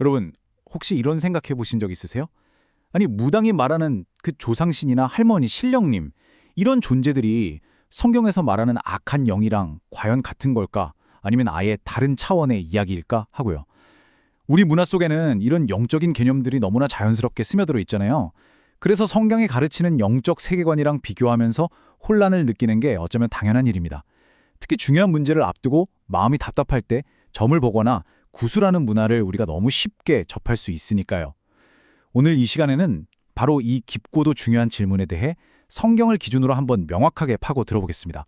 여러분, 혹시 이런 생각해 보신 적 있으세요? 아니, 무당이 말하는 그 조상신이나 할머니, 신령님, 이런 존재들이 성경에서 말하는 악한 영이랑 과연 같은 걸까? 아니면 아예 다른 차원의 이야기일까? 하고요. 우리 문화 속에는 이런 영적인 개념들이 너무나 자연스럽게 스며들어 있잖아요. 그래서 성경이 가르치는 영적 세계관이랑 비교하면서 혼란을 느끼는 게 어쩌면 당연한 일입니다. 특히 중요한 문제를 앞두고 마음이 답답할 때 점을 보거나 구술하는 문화를 우리가 너무 쉽게 접할 수 있으니까요. 오늘 이 시간에는 바로 이 깊고도 중요한 질문에 대해 성경을 기준으로 한번 명확하게 파고 들어보겠습니다.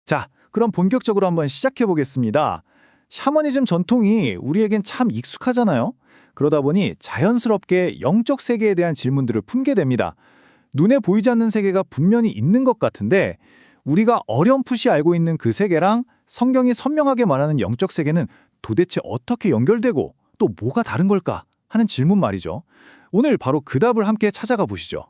자, 그럼 본격적으로 한번 시작해 보겠습니다. 샤머니즘 전통이 우리에겐 참 익숙하잖아요. 그러다 보니 자연스럽게 영적 세계에 대한 질문들을 품게 됩니다. 눈에 보이지 않는 세계가 분명히 있는 것 같은데 우리가 어렴풋이 알고 있는 그 세계랑 성경이 선명하게 말하는 영적 세계는 도대체 어떻게 연결되고 또 뭐가 다른 걸까 하는 질문 말이죠. 오늘 바로 그 답을 함께 찾아가 보시죠.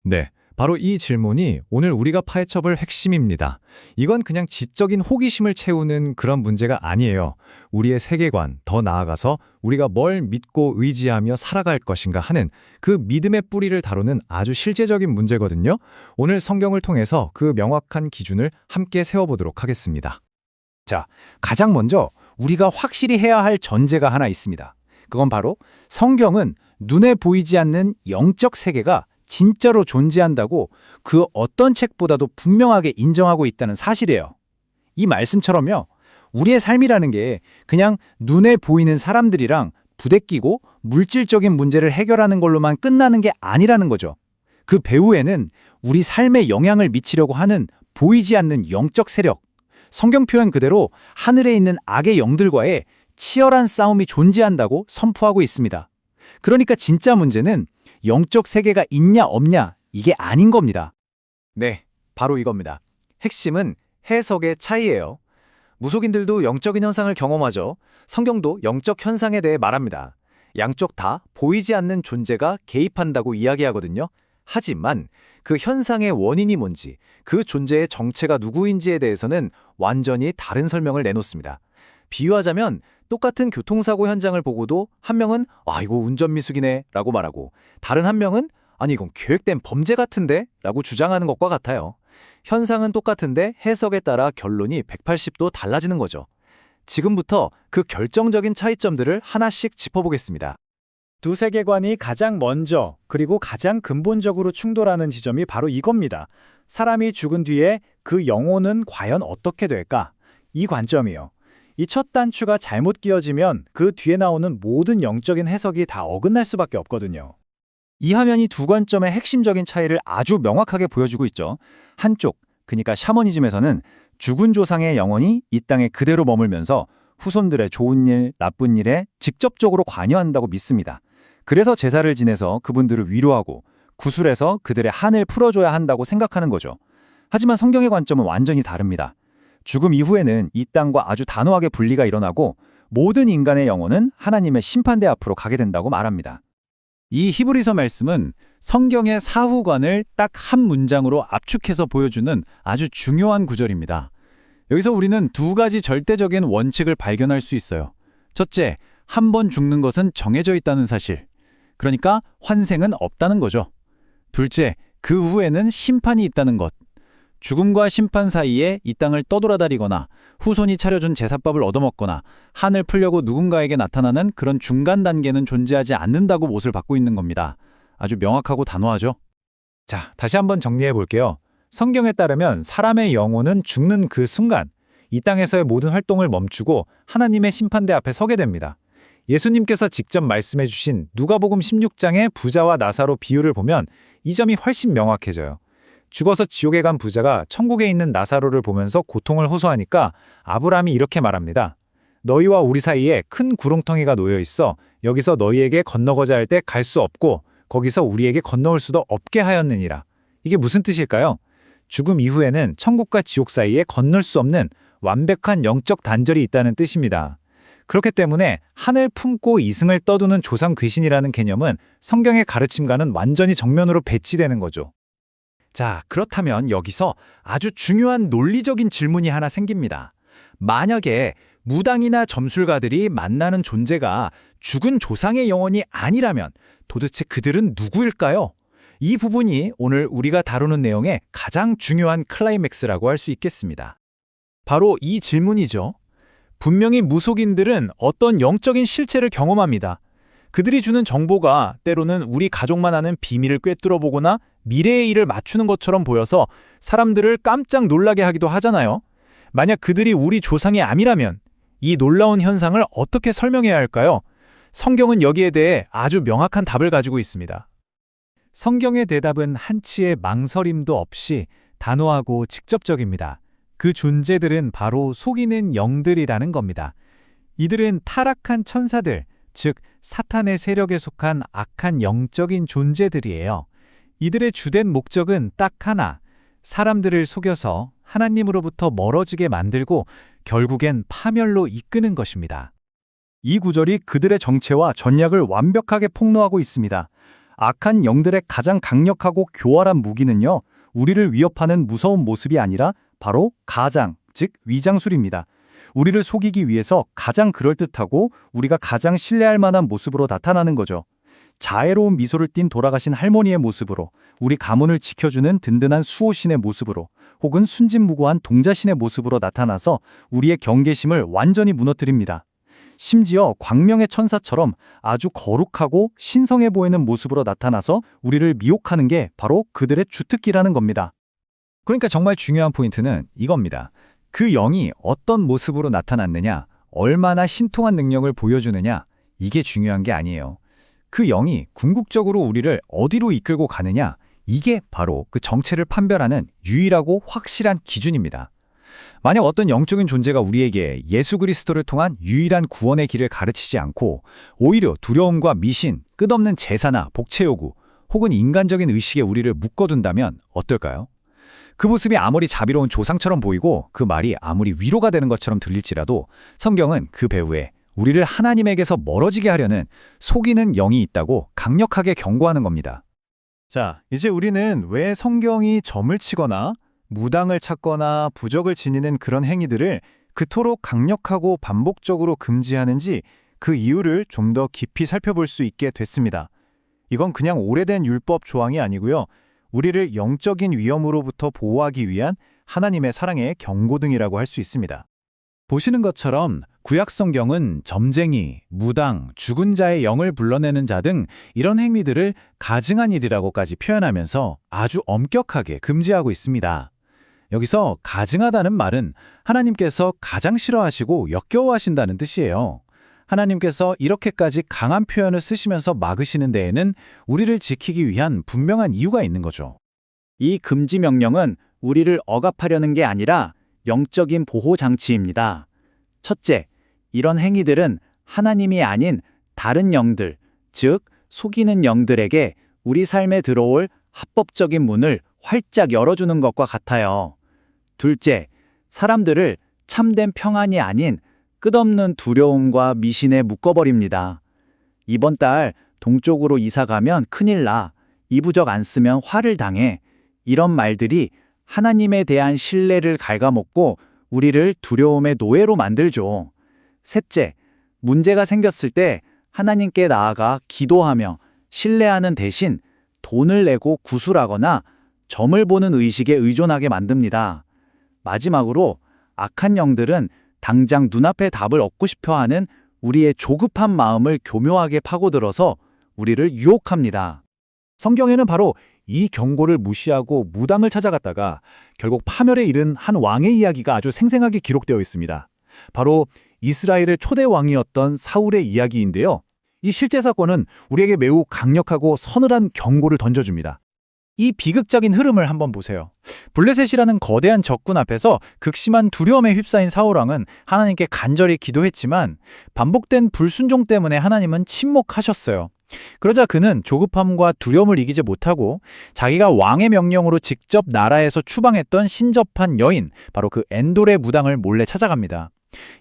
네, 바로 이 질문이 오늘 우리가 파헤쳐볼 핵심입니다. 이건 그냥 지적인 호기심을 채우는 그런 문제가 아니에요. 우리의 세계관, 더 나아가서 우리가 뭘 믿고 의지하며 살아갈 것인가 하는 그 믿음의 뿌리를 다루는 아주 실제적인 문제거든요. 오늘 성경을 통해서 그 명확한 기준을 함께 세워보도록 하겠습니다. 자, 가장 먼저 우리가 확실히 해야 할 전제가 하나 있습니다. 그건 바로 성경은 눈에 보이지 않는 영적 세계가 진짜로 존재한다고 그 어떤 책보다도 분명하게 인정하고 있다는 사실이에요. 이 말씀처럼요, 우리의 삶이라는 게 그냥 눈에 보이는 사람들이랑 부대끼고 물질적인 문제를 해결하는 걸로만 끝나는 게 아니라는 거죠. 그 배후에는 우리 삶에 영향을 미치려고 하는 보이지 않는 영적 세력, 성경 표현 그대로 하늘에 있는 악의 영들과의 치열한 싸움이 존재한다고 선포하고 있습니다. 그러니까 진짜 문제는 영적 세계가 있냐 없냐 이게 아닌 겁니다. 네, 바로 이겁니다. 핵심은 해석의 차이예요. 무속인들도 영적인 현상을 경험하죠. 성경도 영적 현상에 대해 말합니다. 양쪽 다 보이지 않는 존재가 개입한다고 이야기하거든요. 하지만 그 현상의 원인이 뭔지, 그 존재의 정체가 누구인지에 대해서는 완전히 다른 설명을 내놓습니다. 비유하자면 똑같은 교통사고 현장을 보고도 한 명은 이거 운전미숙이네 라고 말하고 다른 한 명은 아니 이건 계획된 범죄 같은데 라고 주장하는 것과 같아요. 현상은 똑같은데 해석에 따라 결론이 180도 달라지는 거죠. 지금부터 그 결정적인 차이점들을 하나씩 짚어보겠습니다. 두 세계관이 가장 먼저 그리고 가장 근본적으로 충돌하는 지점이 바로 이겁니다. 사람이 죽은 뒤에 그 영혼은 과연 어떻게 될까? 이 관점이요. 이 첫 단추가 잘못 끼워지면 그 뒤에 나오는 모든 영적인 해석이 다 어긋날 수밖에 없거든요. 이 화면이 두 관점의 핵심적인 차이를 아주 명확하게 보여주고 있죠. 한쪽, 그러니까 샤머니즘에서는 죽은 조상의 영혼이 이 땅에 그대로 머물면서 후손들의 좋은 일, 나쁜 일에 직접적으로 관여한다고 믿습니다. 그래서 제사를 지내서 그분들을 위로하고 구술해서 그들의 한을 풀어줘야 한다고 생각하는 거죠. 하지만 성경의 관점은 완전히 다릅니다. 죽음 이후에는 이 땅과 아주 단호하게 분리가 일어나고 모든 인간의 영혼은 하나님의 심판대 앞으로 가게 된다고 말합니다. 이 히브리서 말씀은 성경의 사후관을 딱 한 문장으로 압축해서 보여주는 아주 중요한 구절입니다. 여기서 우리는 두 가지 절대적인 원칙을 발견할 수 있어요. 첫째, 한 번 죽는 것은 정해져 있다는 사실. 그러니까 환생은 없다는 거죠. 둘째, 그 후에는 심판이 있다는 것. 죽음과 심판 사이에 이 땅을 떠돌아다니거나 후손이 차려준 제사밥을 얻어먹거나 한을 풀려고 누군가에게 나타나는 그런 중간 단계는 존재하지 않는다고 못을 받고 있는 겁니다. 아주 명확하고 단호하죠? 자, 다시 한번 정리해 볼게요. 성경에 따르면 사람의 영혼은 죽는 그 순간 이 땅에서의 모든 활동을 멈추고 하나님의 심판대 앞에 서게 됩니다. 예수님께서 직접 말씀해 주신 누가복음 16장의 부자와 나사로 비유를 보면 이 점이 훨씬 명확해져요. 죽어서 지옥에 간 부자가 천국에 있는 나사로를 보면서 고통을 호소하니까 아브라함이 이렇게 말합니다. 너희와 우리 사이에 큰 구렁텅이가 놓여 있어 여기서 너희에게 건너고자 할 때 갈 수 없고 거기서 우리에게 건너올 수도 없게 하였느니라. 이게 무슨 뜻일까요? 죽음 이후에는 천국과 지옥 사이에 건널 수 없는 완벽한 영적 단절이 있다는 뜻입니다. 그렇기 때문에 하늘 품고 이승을 떠도는 조상 귀신이라는 개념은 성경의 가르침과는 완전히 정면으로 배치되는 거죠. 자, 그렇다면 여기서 아주 중요한 논리적인 질문이 하나 생깁니다. 만약에 무당이나 점술가들이 만나는 존재가 죽은 조상의 영혼이 아니라면 도대체 그들은 누구일까요? 이 부분이 오늘 우리가 다루는 내용의 가장 중요한 클라이맥스라고 할 수 있겠습니다. 바로 이 질문이죠. 분명히 무속인들은 어떤 영적인 실체를 경험합니다. 그들이 주는 정보가 때로는 우리 가족만 아는 비밀을 꿰뚫어 보거나 미래의 일을 맞추는 것처럼 보여서 사람들을 깜짝 놀라게 하기도 하잖아요. 만약 그들이 우리 조상의 암이라면 이 놀라운 현상을 어떻게 설명해야 할까요? 성경은 여기에 대해 아주 명확한 답을 가지고 있습니다. 성경의 대답은 한치의 망설임도 없이 단호하고 직접적입니다. 그 존재들은 바로 속이는 영들이라는 겁니다. 이들은 타락한 천사들, 즉 사탄의 세력에 속한 악한 영적인 존재들이에요. 이들의 주된 목적은 딱 하나, 사람들을 속여서 하나님으로부터 멀어지게 만들고 결국엔 파멸로 이끄는 것입니다. 이 구절이 그들의 정체와 전략을 완벽하게 폭로하고 있습니다. 악한 영들의 가장 강력하고 교활한 무기는요, 우리를 위협하는 무서운 모습이 아니라 바로 가장, 즉 위장술입니다. 우리를 속이기 위해서 가장 그럴듯하고 우리가 가장 신뢰할 만한 모습으로 나타나는 거죠. 자애로운 미소를 띤 돌아가신 할머니의 모습으로, 우리 가문을 지켜주는 든든한 수호신의 모습으로, 혹은 순진무구한 동자신의 모습으로 나타나서 우리의 경계심을 완전히 무너뜨립니다. 심지어 광명의 천사처럼 아주 거룩하고 신성해 보이는 모습으로 나타나서 우리를 미혹하는 게 바로 그들의 주특기라는 겁니다. 그러니까 정말 중요한 포인트는 이겁니다. 그 영이 어떤 모습으로 나타났느냐, 얼마나 신통한 능력을 보여주느냐, 이게 중요한 게 아니에요. 그 영이 궁극적으로 우리를 어디로 이끌고 가느냐, 이게 바로 그 정체를 판별하는 유일하고 확실한 기준입니다. 만약 어떤 영적인 존재가 우리에게 예수 그리스도를 통한 유일한 구원의 길을 가르치지 않고 오히려 두려움과 미신, 끝없는 제사나 복채 요구, 혹은 인간적인 의식에 우리를 묶어둔다면 어떨까요? 그 모습이 아무리 자비로운 조상처럼 보이고 그 말이 아무리 위로가 되는 것처럼 들릴지라도 성경은 그 배후에 우리를 하나님에게서 멀어지게 하려는 속이는 영이 있다고 강력하게 경고하는 겁니다. 자, 이제 우리는 왜 성경이 점을 치거나 무당을 찾거나 부적을 지니는 그런 행위들을 그토록 강력하고 반복적으로 금지하는지 그 이유를 좀 더 깊이 살펴볼 수 있게 됐습니다. 이건 그냥 오래된 율법 조항이 아니고요. 우리를 영적인 위험으로부터 보호하기 위한 하나님의 사랑의 경고등이라고 할 수 있습니다. 보시는 것처럼 구약 성경은 점쟁이, 무당, 죽은 자의 영을 불러내는 자 등 이런 행위들을 가증한 일이라고까지 표현하면서 아주 엄격하게 금지하고 있습니다. 여기서 가증하다는 말은 하나님께서 가장 싫어하시고 역겨워하신다는 뜻이에요. 하나님께서 이렇게까지 강한 표현을 쓰시면서 막으시는 데에는 우리를 지키기 위한 분명한 이유가 있는 거죠. 이 금지 명령은 우리를 억압하려는 게 아니라 영적인 보호 장치입니다. 첫째, 이런 행위들은 하나님이 아닌 다른 영들, 즉 속이는 영들에게 우리 삶에 들어올 합법적인 문을 활짝 열어주는 것과 같아요. 둘째, 사람들을 참된 평안이 아닌 끝없는 두려움과 미신에 묶어버립니다. 이번 달 동쪽으로 이사 가면 큰일 나. 이 부적 안 쓰면 화를 당해. 이런 말들이 하나님에 대한 신뢰를 갉아먹고 우리를 두려움의 노예로 만들죠. 셋째, 문제가 생겼을 때 하나님께 나아가 기도하며 신뢰하는 대신 돈을 내고 구술하거나 점을 보는 의식에 의존하게 만듭니다. 마지막으로 악한 영들은 당장 눈앞에 답을 얻고 싶어하는 우리의 조급한 마음을 교묘하게 파고들어서 우리를 유혹합니다. 성경에는 바로 이 경고를 무시하고 무당을 찾아갔다가 결국 파멸에 이른 한 왕의 이야기가 아주 생생하게 기록되어 있습니다. 바로 이스라엘의 초대 왕이었던 사울의 이야기인데요. 이 실제 사건은 우리에게 매우 강력하고 서늘한 경고를 던져줍니다. 이 비극적인 흐름을 한번 보세요. 블레셋이라는 거대한 적군 앞에서 극심한 두려움에 휩싸인 사울왕은 하나님께 간절히 기도했지만 반복된 불순종 때문에 하나님은 침묵하셨어요. 그러자 그는 조급함과 두려움을 이기지 못하고 자기가 왕의 명령으로 직접 나라에서 추방했던 신접한 여인, 바로 그 엔돌의 무당을 몰래 찾아갑니다.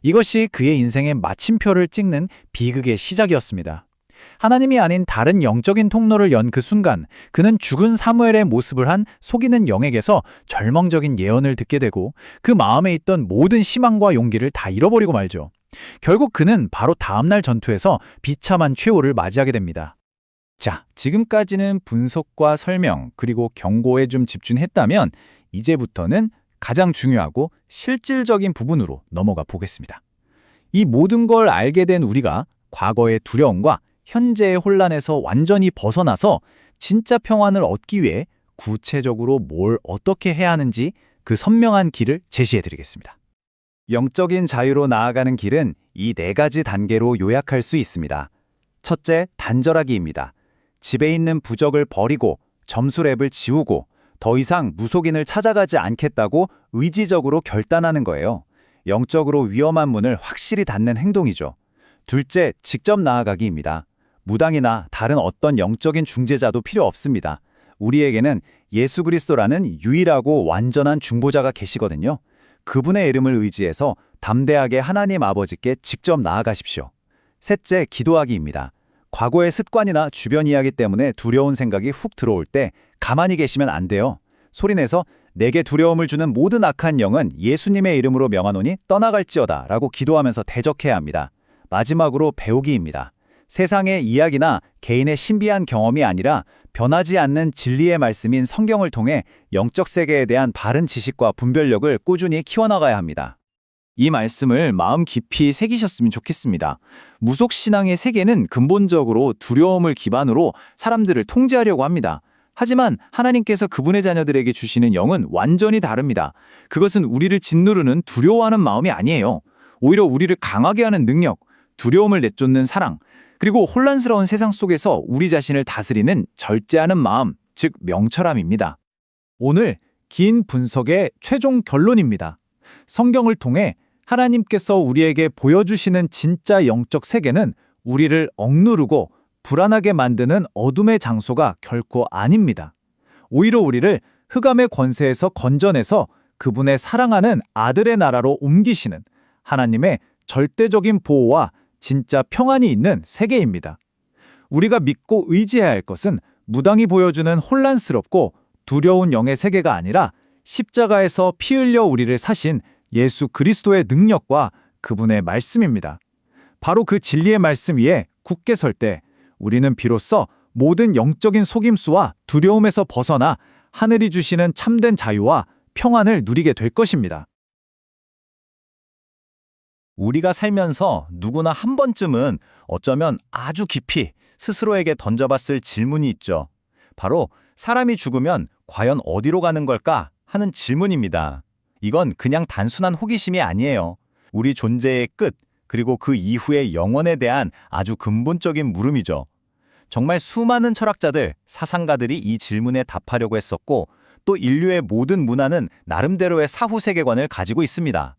이것이 그의 인생의 마침표를 찍는 비극의 시작이었습니다. 하나님이 아닌 다른 영적인 통로를 연 그 순간 그는 죽은 사무엘의 모습을 한 속이는 영에게서 절망적인 예언을 듣게 되고 그 마음에 있던 모든 희망과 용기를 다 잃어버리고 말죠. 결국 그는 바로 다음날 전투에서 비참한 최후를 맞이하게 됩니다. 자, 지금까지는 분석과 설명 그리고 경고에 좀 집중했다면 이제부터는 가장 중요하고 실질적인 부분으로 넘어가 보겠습니다. 이 모든 걸 알게 된 우리가 과거의 두려움과 현재의 혼란에서 완전히 벗어나서 진짜 평안을 얻기 위해 구체적으로 뭘 어떻게 해야 하는지 그 선명한 길을 제시해드리겠습니다. 영적인 자유로 나아가는 길은 이 4가지 단계로 요약할 수 있습니다. 첫째, 단절하기입니다. 집에 있는 부적을 버리고 점수랩을 지우고 더 이상 무속인을 찾아가지 않겠다고 의지적으로 결단하는 거예요. 영적으로 위험한 문을 확실히 닫는 행동이죠. 둘째, 직접 나아가기입니다. 무당이나 다른 어떤 영적인 중재자도 필요 없습니다. 우리에게는 예수 그리스도라는 유일하고 완전한 중보자가 계시거든요. 그분의 이름을 의지해서 담대하게 하나님 아버지께 직접 나아가십시오. 셋째, 기도하기입니다. 과거의 습관이나 주변 이야기 때문에 두려운 생각이 훅 들어올 때 가만히 계시면 안 돼요. 소리내서 내게 두려움을 주는 모든 악한 영은 예수님의 이름으로 명하노니 떠나갈지어다 라고 기도하면서 대적해야 합니다. 마지막으로 배우기입니다. 세상의 이야기나 개인의 신비한 경험이 아니라 변하지 않는 진리의 말씀인 성경을 통해 영적 세계에 대한 바른 지식과 분별력을 꾸준히 키워나가야 합니다. 이 말씀을 마음 깊이 새기셨으면 좋겠습니다. 무속신앙의 세계는 근본적으로 두려움을 기반으로 사람들을 통제하려고 합니다. 하지만 하나님께서 그분의 자녀들에게 주시는 영은 완전히 다릅니다. 그것은 우리를 짓누르는 두려워하는 마음이 아니에요. 오히려 우리를 강하게 하는 능력, 두려움을 내쫓는 사랑, 그리고 혼란스러운 세상 속에서 우리 자신을 다스리는 절제하는 마음, 즉 명철함입니다. 오늘 긴 분석의 최종 결론입니다. 성경을 통해 하나님께서 우리에게 보여주시는 진짜 영적 세계는 우리를 억누르고 불안하게 만드는 어둠의 장소가 결코 아닙니다. 오히려 우리를 흑암의 권세에서 건져내서 그분의 사랑하는 아들의 나라로 옮기시는 하나님의 절대적인 보호와 진짜 평안이 있는 세계입니다. 우리가 믿고 의지해야 할 것은 무당이 보여주는 혼란스럽고 두려운 영의 세계가 아니라 십자가에서 피 흘려 우리를 사신 예수 그리스도의 능력과 그분의 말씀입니다. 바로 그 진리의 말씀 위에 굳게 설 때 우리는 비로소 모든 영적인 속임수와 두려움에서 벗어나 하늘이 주시는 참된 자유와 평안을 누리게 될 것입니다. 우리가 살면서 누구나 한 번쯤은 어쩌면 아주 깊이 스스로에게 던져봤을 질문이 있죠. 바로 사람이 죽으면 과연 어디로 가는 걸까 하는 질문입니다. 이건 그냥 단순한 호기심이 아니에요. 우리 존재의 끝, 그리고 그 이후의 영원에 대한 아주 근본적인 물음이죠. 정말 수많은 철학자들, 사상가들이 이 질문에 답하려고 했었고 또 인류의 모든 문화는 나름대로의 사후 세계관을 가지고 있습니다.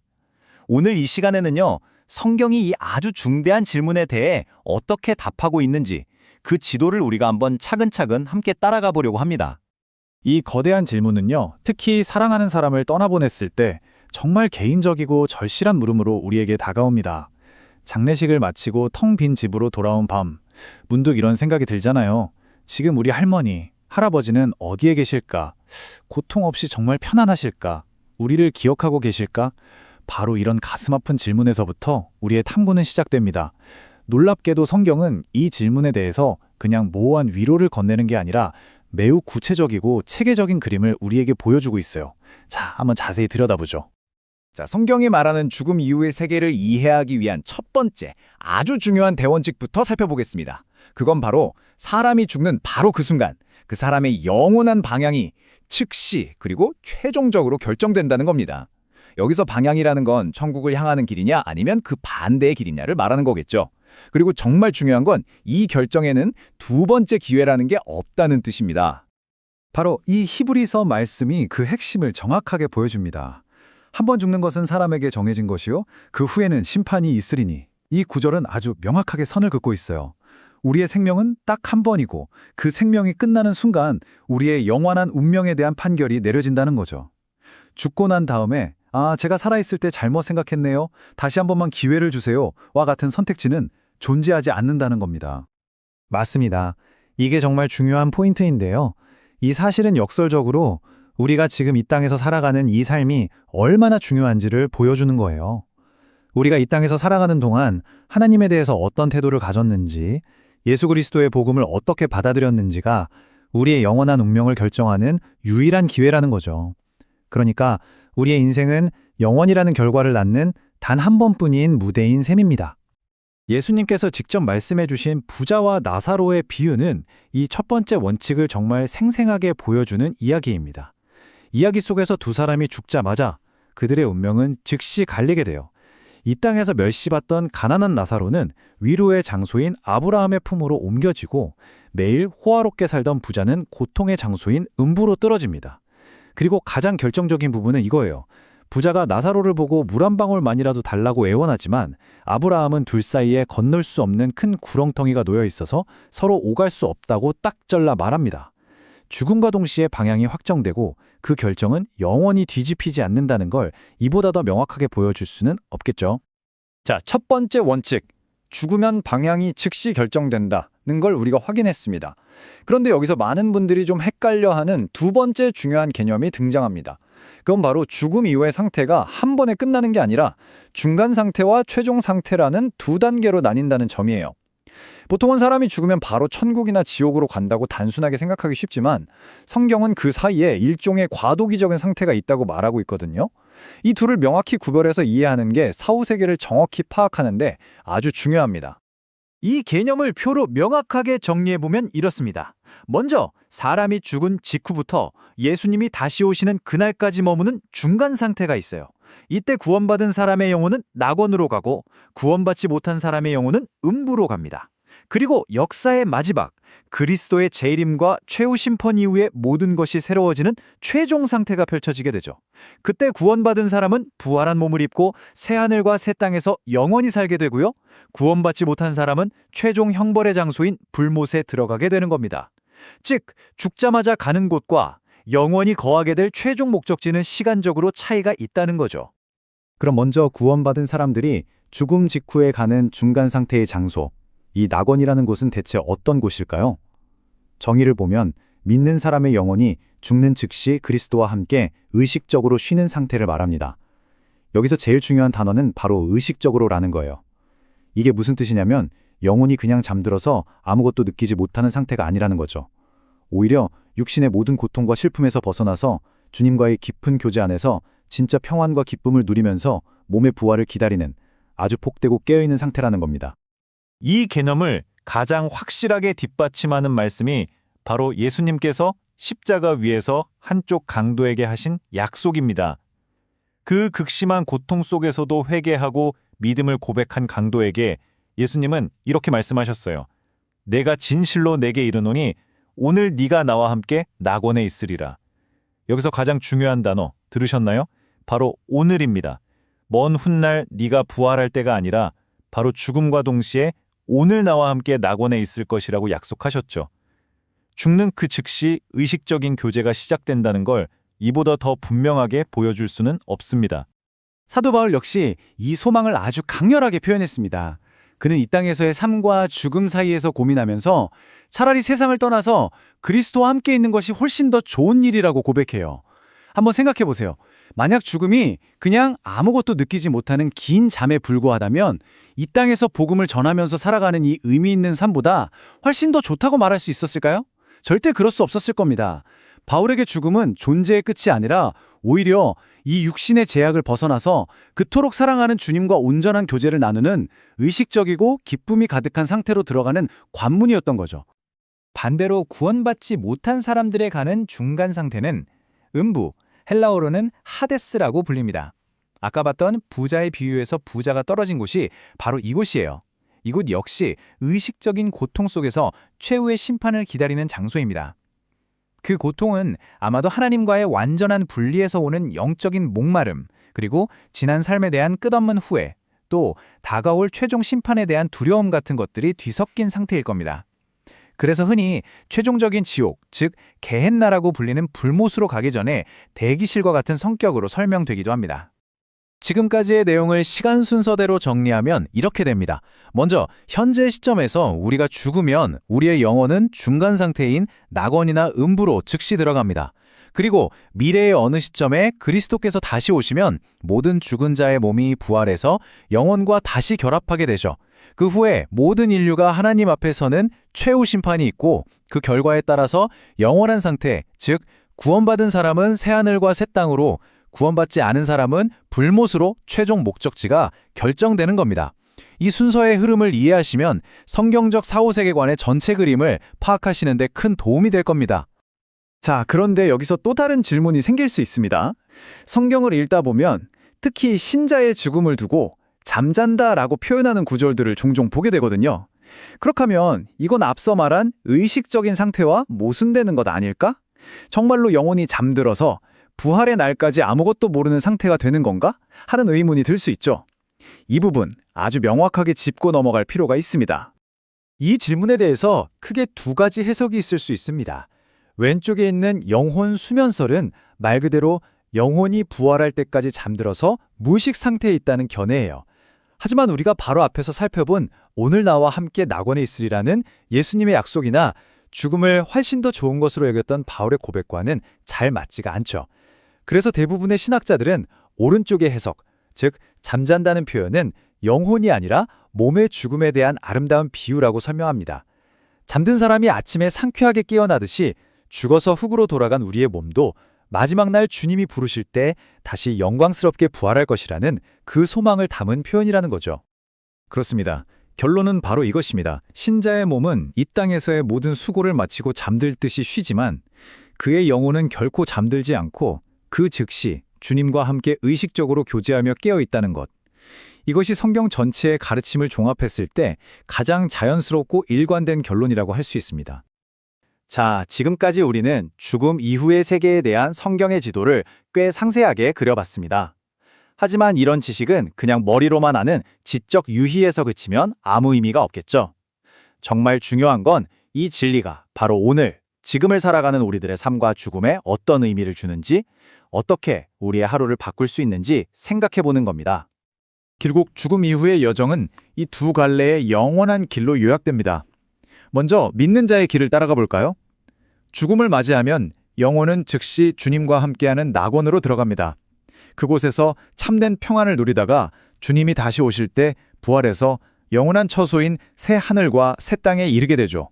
오늘 이 시간에는요, 성경이 이 아주 중대한 질문에 대해 어떻게 답하고 있는지 그 지도를 우리가 한번 차근차근 함께 따라가 보려고 합니다. 이 거대한 질문은요, 특히 사랑하는 사람을 떠나보냈을 때 정말 개인적이고 절실한 물음으로 우리에게 다가옵니다. 장례식을 마치고 텅 빈 집으로 돌아온 밤, 문득 이런 생각이 들잖아요. 지금 우리 할머니, 할아버지는 어디에 계실까? 고통 없이 정말 편안하실까? 우리를 기억하고 계실까? 바로 이런 가슴 아픈 질문에서부터 우리의 탐구는 시작됩니다. 놀랍게도 성경은 이 질문에 대해서 그냥 모호한 위로를 건네는 게 아니라 매우 구체적이고 체계적인 그림을 우리에게 보여주고 있어요. 자, 한번 자세히 들여다보죠. 자, 성경이 말하는 죽음 이후의 세계를 이해하기 위한 첫 번째 아주 중요한 대원칙부터 살펴보겠습니다. 그건 바로 사람이 죽는 바로 그 순간, 그 사람의 영원한 방향이 즉시 그리고 최종적으로 결정된다는 겁니다. 여기서 방향이라는 건 천국을 향하는 길이냐 아니면 그 반대의 길이냐를 말하는 거겠죠. 그리고 정말 중요한 건 이 결정에는 두 번째 기회라는 게 없다는 뜻입니다. 바로 이 히브리서 말씀이 그 핵심을 정확하게 보여줍니다. 한 번 죽는 것은 사람에게 정해진 것이요, 그 후에는 심판이 있으리니. 이 구절은 아주 명확하게 선을 긋고 있어요. 우리의 생명은 딱 한 번이고 그 생명이 끝나는 순간 우리의 영원한 운명에 대한 판결이 내려진다는 거죠. 죽고 난 다음에 제가 살아있을 때 잘못 생각했네요. 다시 한 번만 기회를 주세요. 와 같은 선택지는 존재하지 않는다는 겁니다. 맞습니다. 이게 정말 중요한 포인트인데요. 이 사실은 역설적으로 우리가 지금 이 땅에서 살아가는 이 삶이 얼마나 중요한지를 보여주는 거예요. 우리가 이 땅에서 살아가는 동안 하나님에 대해서 어떤 태도를 가졌는지, 예수 그리스도의 복음을 어떻게 받아들였는지가 우리의 영원한 운명을 결정하는 유일한 기회라는 거죠. 그러니까 우리의 인생은 영원이라는 결과를 낳는 단 한 번뿐인 무대인 셈입니다. 예수님께서 직접 말씀해 주신 부자와 나사로의 비유는 이 첫 번째 원칙을 정말 생생하게 보여주는 이야기입니다. 이야기 속에서 두 사람이 죽자마자 그들의 운명은 즉시 갈리게 돼요. 이 땅에서 멸시받던 가난한 나사로는 위로의 장소인 아브라함의 품으로 옮겨지고 매일 호화롭게 살던 부자는 고통의 장소인 음부로 떨어집니다. 그리고 가장 결정적인 부분은 이거예요. 부자가 나사로를 보고 물 한 방울만이라도 달라고 애원하지만 아브라함은 둘 사이에 건널 수 없는 큰 구렁텅이가 놓여 있어서 서로 오갈 수 없다고 딱 잘라 말합니다. 죽음과 동시에 방향이 확정되고 그 결정은 영원히 뒤집히지 않는다는 걸 이보다 더 명확하게 보여줄 수는 없겠죠. 자, 첫 번째 원칙. 죽으면 방향이 즉시 결정된다는 걸 우리가 확인했습니다. 그런데 여기서 많은 분들이 좀 헷갈려하는 두 번째 중요한 개념이 등장합니다. 그건 바로 죽음 이후의 상태가 한 번에 끝나는 게 아니라 중간 상태와 최종 상태라는 두 단계로 나뉜다는 점이에요. 보통은 사람이 죽으면 바로 천국이나 지옥으로 간다고 단순하게 생각하기 쉽지만 성경은 그 사이에 일종의 과도기적인 상태가 있다고 말하고 있거든요. 이 둘을 명확히 구별해서 이해하는 게 사후세계를 정확히 파악하는데 아주 중요합니다. 이 개념을 표로 명확하게 정리해보면 이렇습니다. 먼저 사람이 죽은 직후부터 예수님이 다시 오시는 그날까지 머무는 중간 상태가 있어요. 이때 구원받은 사람의 영혼은 낙원으로 가고 구원받지 못한 사람의 영혼은 음부로 갑니다. 그리고 역사의 마지막, 그리스도의 재림과 최후 심판 이후에 모든 것이 새로워지는 최종 상태가 펼쳐지게 되죠. 그때 구원받은 사람은 부활한 몸을 입고 새하늘과 새 땅에서 영원히 살게 되고요. 구원받지 못한 사람은 최종 형벌의 장소인 불못에 들어가게 되는 겁니다. 즉, 죽자마자 가는 곳과 영원히 거하게 될 최종 목적지는 시간적으로 차이가 있다는 거죠. 그럼 먼저 구원받은 사람들이 죽음 직후에 가는 중간 상태의 장소, 이 낙원이라는 곳은 대체 어떤 곳일까요? 정의를 보면 믿는 사람의 영혼이 죽는 즉시 그리스도와 함께 의식적으로 쉬는 상태를 말합니다. 여기서 제일 중요한 단어는 바로 의식적으로라는 거예요. 이게 무슨 뜻이냐면 영혼이 그냥 잠들어서 아무것도 느끼지 못하는 상태가 아니라는 거죠. 오히려 육신의 모든 고통과 슬픔에서 벗어나서 주님과의 깊은 교제 안에서 진짜 평안과 기쁨을 누리면서 몸의 부활을 기다리는 아주 복되고 깨어있는 상태라는 겁니다. 이 개념을 가장 확실하게 뒷받침하는 말씀이 바로 예수님께서 십자가 위에서 한쪽 강도에게 하신 약속입니다. 그 극심한 고통 속에서도 회개하고 믿음을 고백한 강도에게 예수님은 이렇게 말씀하셨어요. 내가 진실로 내게 이르노니 오늘 네가 나와 함께 낙원에 있으리라. 여기서 가장 중요한 단어 들으셨나요? 바로 오늘입니다. 먼 훗날 네가 부활할 때가 아니라 바로 죽음과 동시에 오늘 나와 함께 낙원에 있을 것이라고 약속하셨죠. 죽는 그 즉시 의식적인 교제가 시작된다는 걸 이보다 더 분명하게 보여줄 수는 없습니다. 사도 바울 역시 이 소망을 아주 강렬하게 표현했습니다. 그는 이 땅에서의 삶과 죽음 사이에서 고민하면서 차라리 세상을 떠나서 그리스도와 함께 있는 것이 훨씬 더 좋은 일이라고 고백해요. 한번 생각해 보세요. 만약 죽음이 그냥 아무것도 느끼지 못하는 긴 잠에 불과하다면 이 땅에서 복음을 전하면서 살아가는 이 의미 있는 삶보다 훨씬 더 좋다고 말할 수 있었을까요? 절대 그럴 수 없었을 겁니다. 바울에게 죽음은 존재의 끝이 아니라 오히려 이 육신의 제약을 벗어나서 그토록 사랑하는 주님과 온전한 교제를 나누는 의식적이고 기쁨이 가득한 상태로 들어가는 관문이었던 거죠. 반대로 구원받지 못한 사람들에 가는 중간 상태는 음부, 헬라어로는 하데스라고 불립니다. 아까 봤던 부자의 비유에서 부자가 떨어진 곳이 바로 이곳이에요. 이곳 역시 의식적인 고통 속에서 최후의 심판을 기다리는 장소입니다. 그 고통은 아마도 하나님과의 완전한 분리에서 오는 영적인 목마름, 그리고 지난 삶에 대한 끝없는 후회, 또 다가올 최종 심판에 대한 두려움 같은 것들이 뒤섞인 상태일 겁니다. 그래서 흔히 최종적인 지옥, 즉 게헨나라고 불리는 불못으로 가기 전에 대기실과 같은 성격으로 설명되기도 합니다. 지금까지의 내용을 시간 순서대로 정리하면 이렇게 됩니다. 먼저 현재 시점에서 우리가 죽으면 우리의 영혼은 중간 상태인 낙원이나 음부로 즉시 들어갑니다. 그리고 미래의 어느 시점에 그리스도께서 다시 오시면 모든 죽은 자의 몸이 부활해서 영혼과 다시 결합하게 되죠. 그 후에 모든 인류가 하나님 앞에 서는 최후 심판이 있고 그 결과에 따라서 영원한 상태, 즉 구원받은 사람은 새하늘과 새 땅으로, 구원받지 않은 사람은 불못으로 최종 목적지가 결정되는 겁니다. 이 순서의 흐름을 이해하시면 성경적 사후세계관의 전체 그림을 파악하시는 데 큰 도움이 될 겁니다. 자, 그런데 여기서 또 다른 질문이 생길 수 있습니다. 성경을 읽다 보면 특히 신자의 죽음을 두고 잠잔다라고 표현하는 구절들을 종종 보게 되거든요. 그렇다면 이건 앞서 말한 의식적인 상태와 모순되는 것 아닐까? 정말로 영혼이 잠들어서 부활의 날까지 아무것도 모르는 상태가 되는 건가? 하는 의문이 들 수 있죠. 이 부분 아주 명확하게 짚고 넘어갈 필요가 있습니다. 이 질문에 대해서 크게 두 가지 해석이 있을 수 있습니다. 왼쪽에 있는 영혼 수면설은 말 그대로 영혼이 부활할 때까지 잠들어서 무의식 상태에 있다는 견해예요. 하지만 우리가 바로 앞에서 살펴본 오늘 나와 함께 낙원에 있으리라는 예수님의 약속이나 죽음을 훨씬 더 좋은 것으로 여겼던 바울의 고백과는 잘 맞지가 않죠. 그래서 대부분의 신학자들은 오른쪽의 해석, 즉 잠잔다는 표현은 영혼이 아니라 몸의 죽음에 대한 아름다운 비유라고 설명합니다. 잠든 사람이 아침에 상쾌하게 깨어나듯이 죽어서 흙으로 돌아간 우리의 몸도 마지막 날 주님이 부르실 때 다시 영광스럽게 부활할 것이라는 그 소망을 담은 표현이라는 거죠. 그렇습니다. 결론은 바로 이것입니다. 신자의 몸은 이 땅에서의 모든 수고를 마치고 잠들듯이 쉬지만 그의 영혼은 결코 잠들지 않고 그 즉시 주님과 함께 의식적으로 교제하며 깨어 있다는 것. 이것이 성경 전체의 가르침을 종합했을 때 가장 자연스럽고 일관된 결론이라고 할 수 있습니다. 자, 지금까지 우리는 죽음 이후의 세계에 대한 성경의 지도를 꽤 상세하게 그려봤습니다. 하지만 이런 지식은 그냥 머리로만 아는 지적 유희에서 그치면 아무 의미가 없겠죠. 정말 중요한 건 이 진리가 바로 오늘, 지금을 살아가는 우리들의 삶과 죽음에 어떤 의미를 주는지, 어떻게 우리의 하루를 바꿀 수 있는지 생각해보는 겁니다. 결국 죽음 이후의 여정은 이 두 갈래의 영원한 길로 요약됩니다. 먼저 믿는 자의 길을 따라가 볼까요? 죽음을 맞이하면 영혼은 즉시 주님과 함께하는 낙원으로 들어갑니다. 그곳에서 참된 평안을 누리다가 주님이 다시 오실 때 부활해서 영원한 처소인 새 하늘과 새 땅에 이르게 되죠.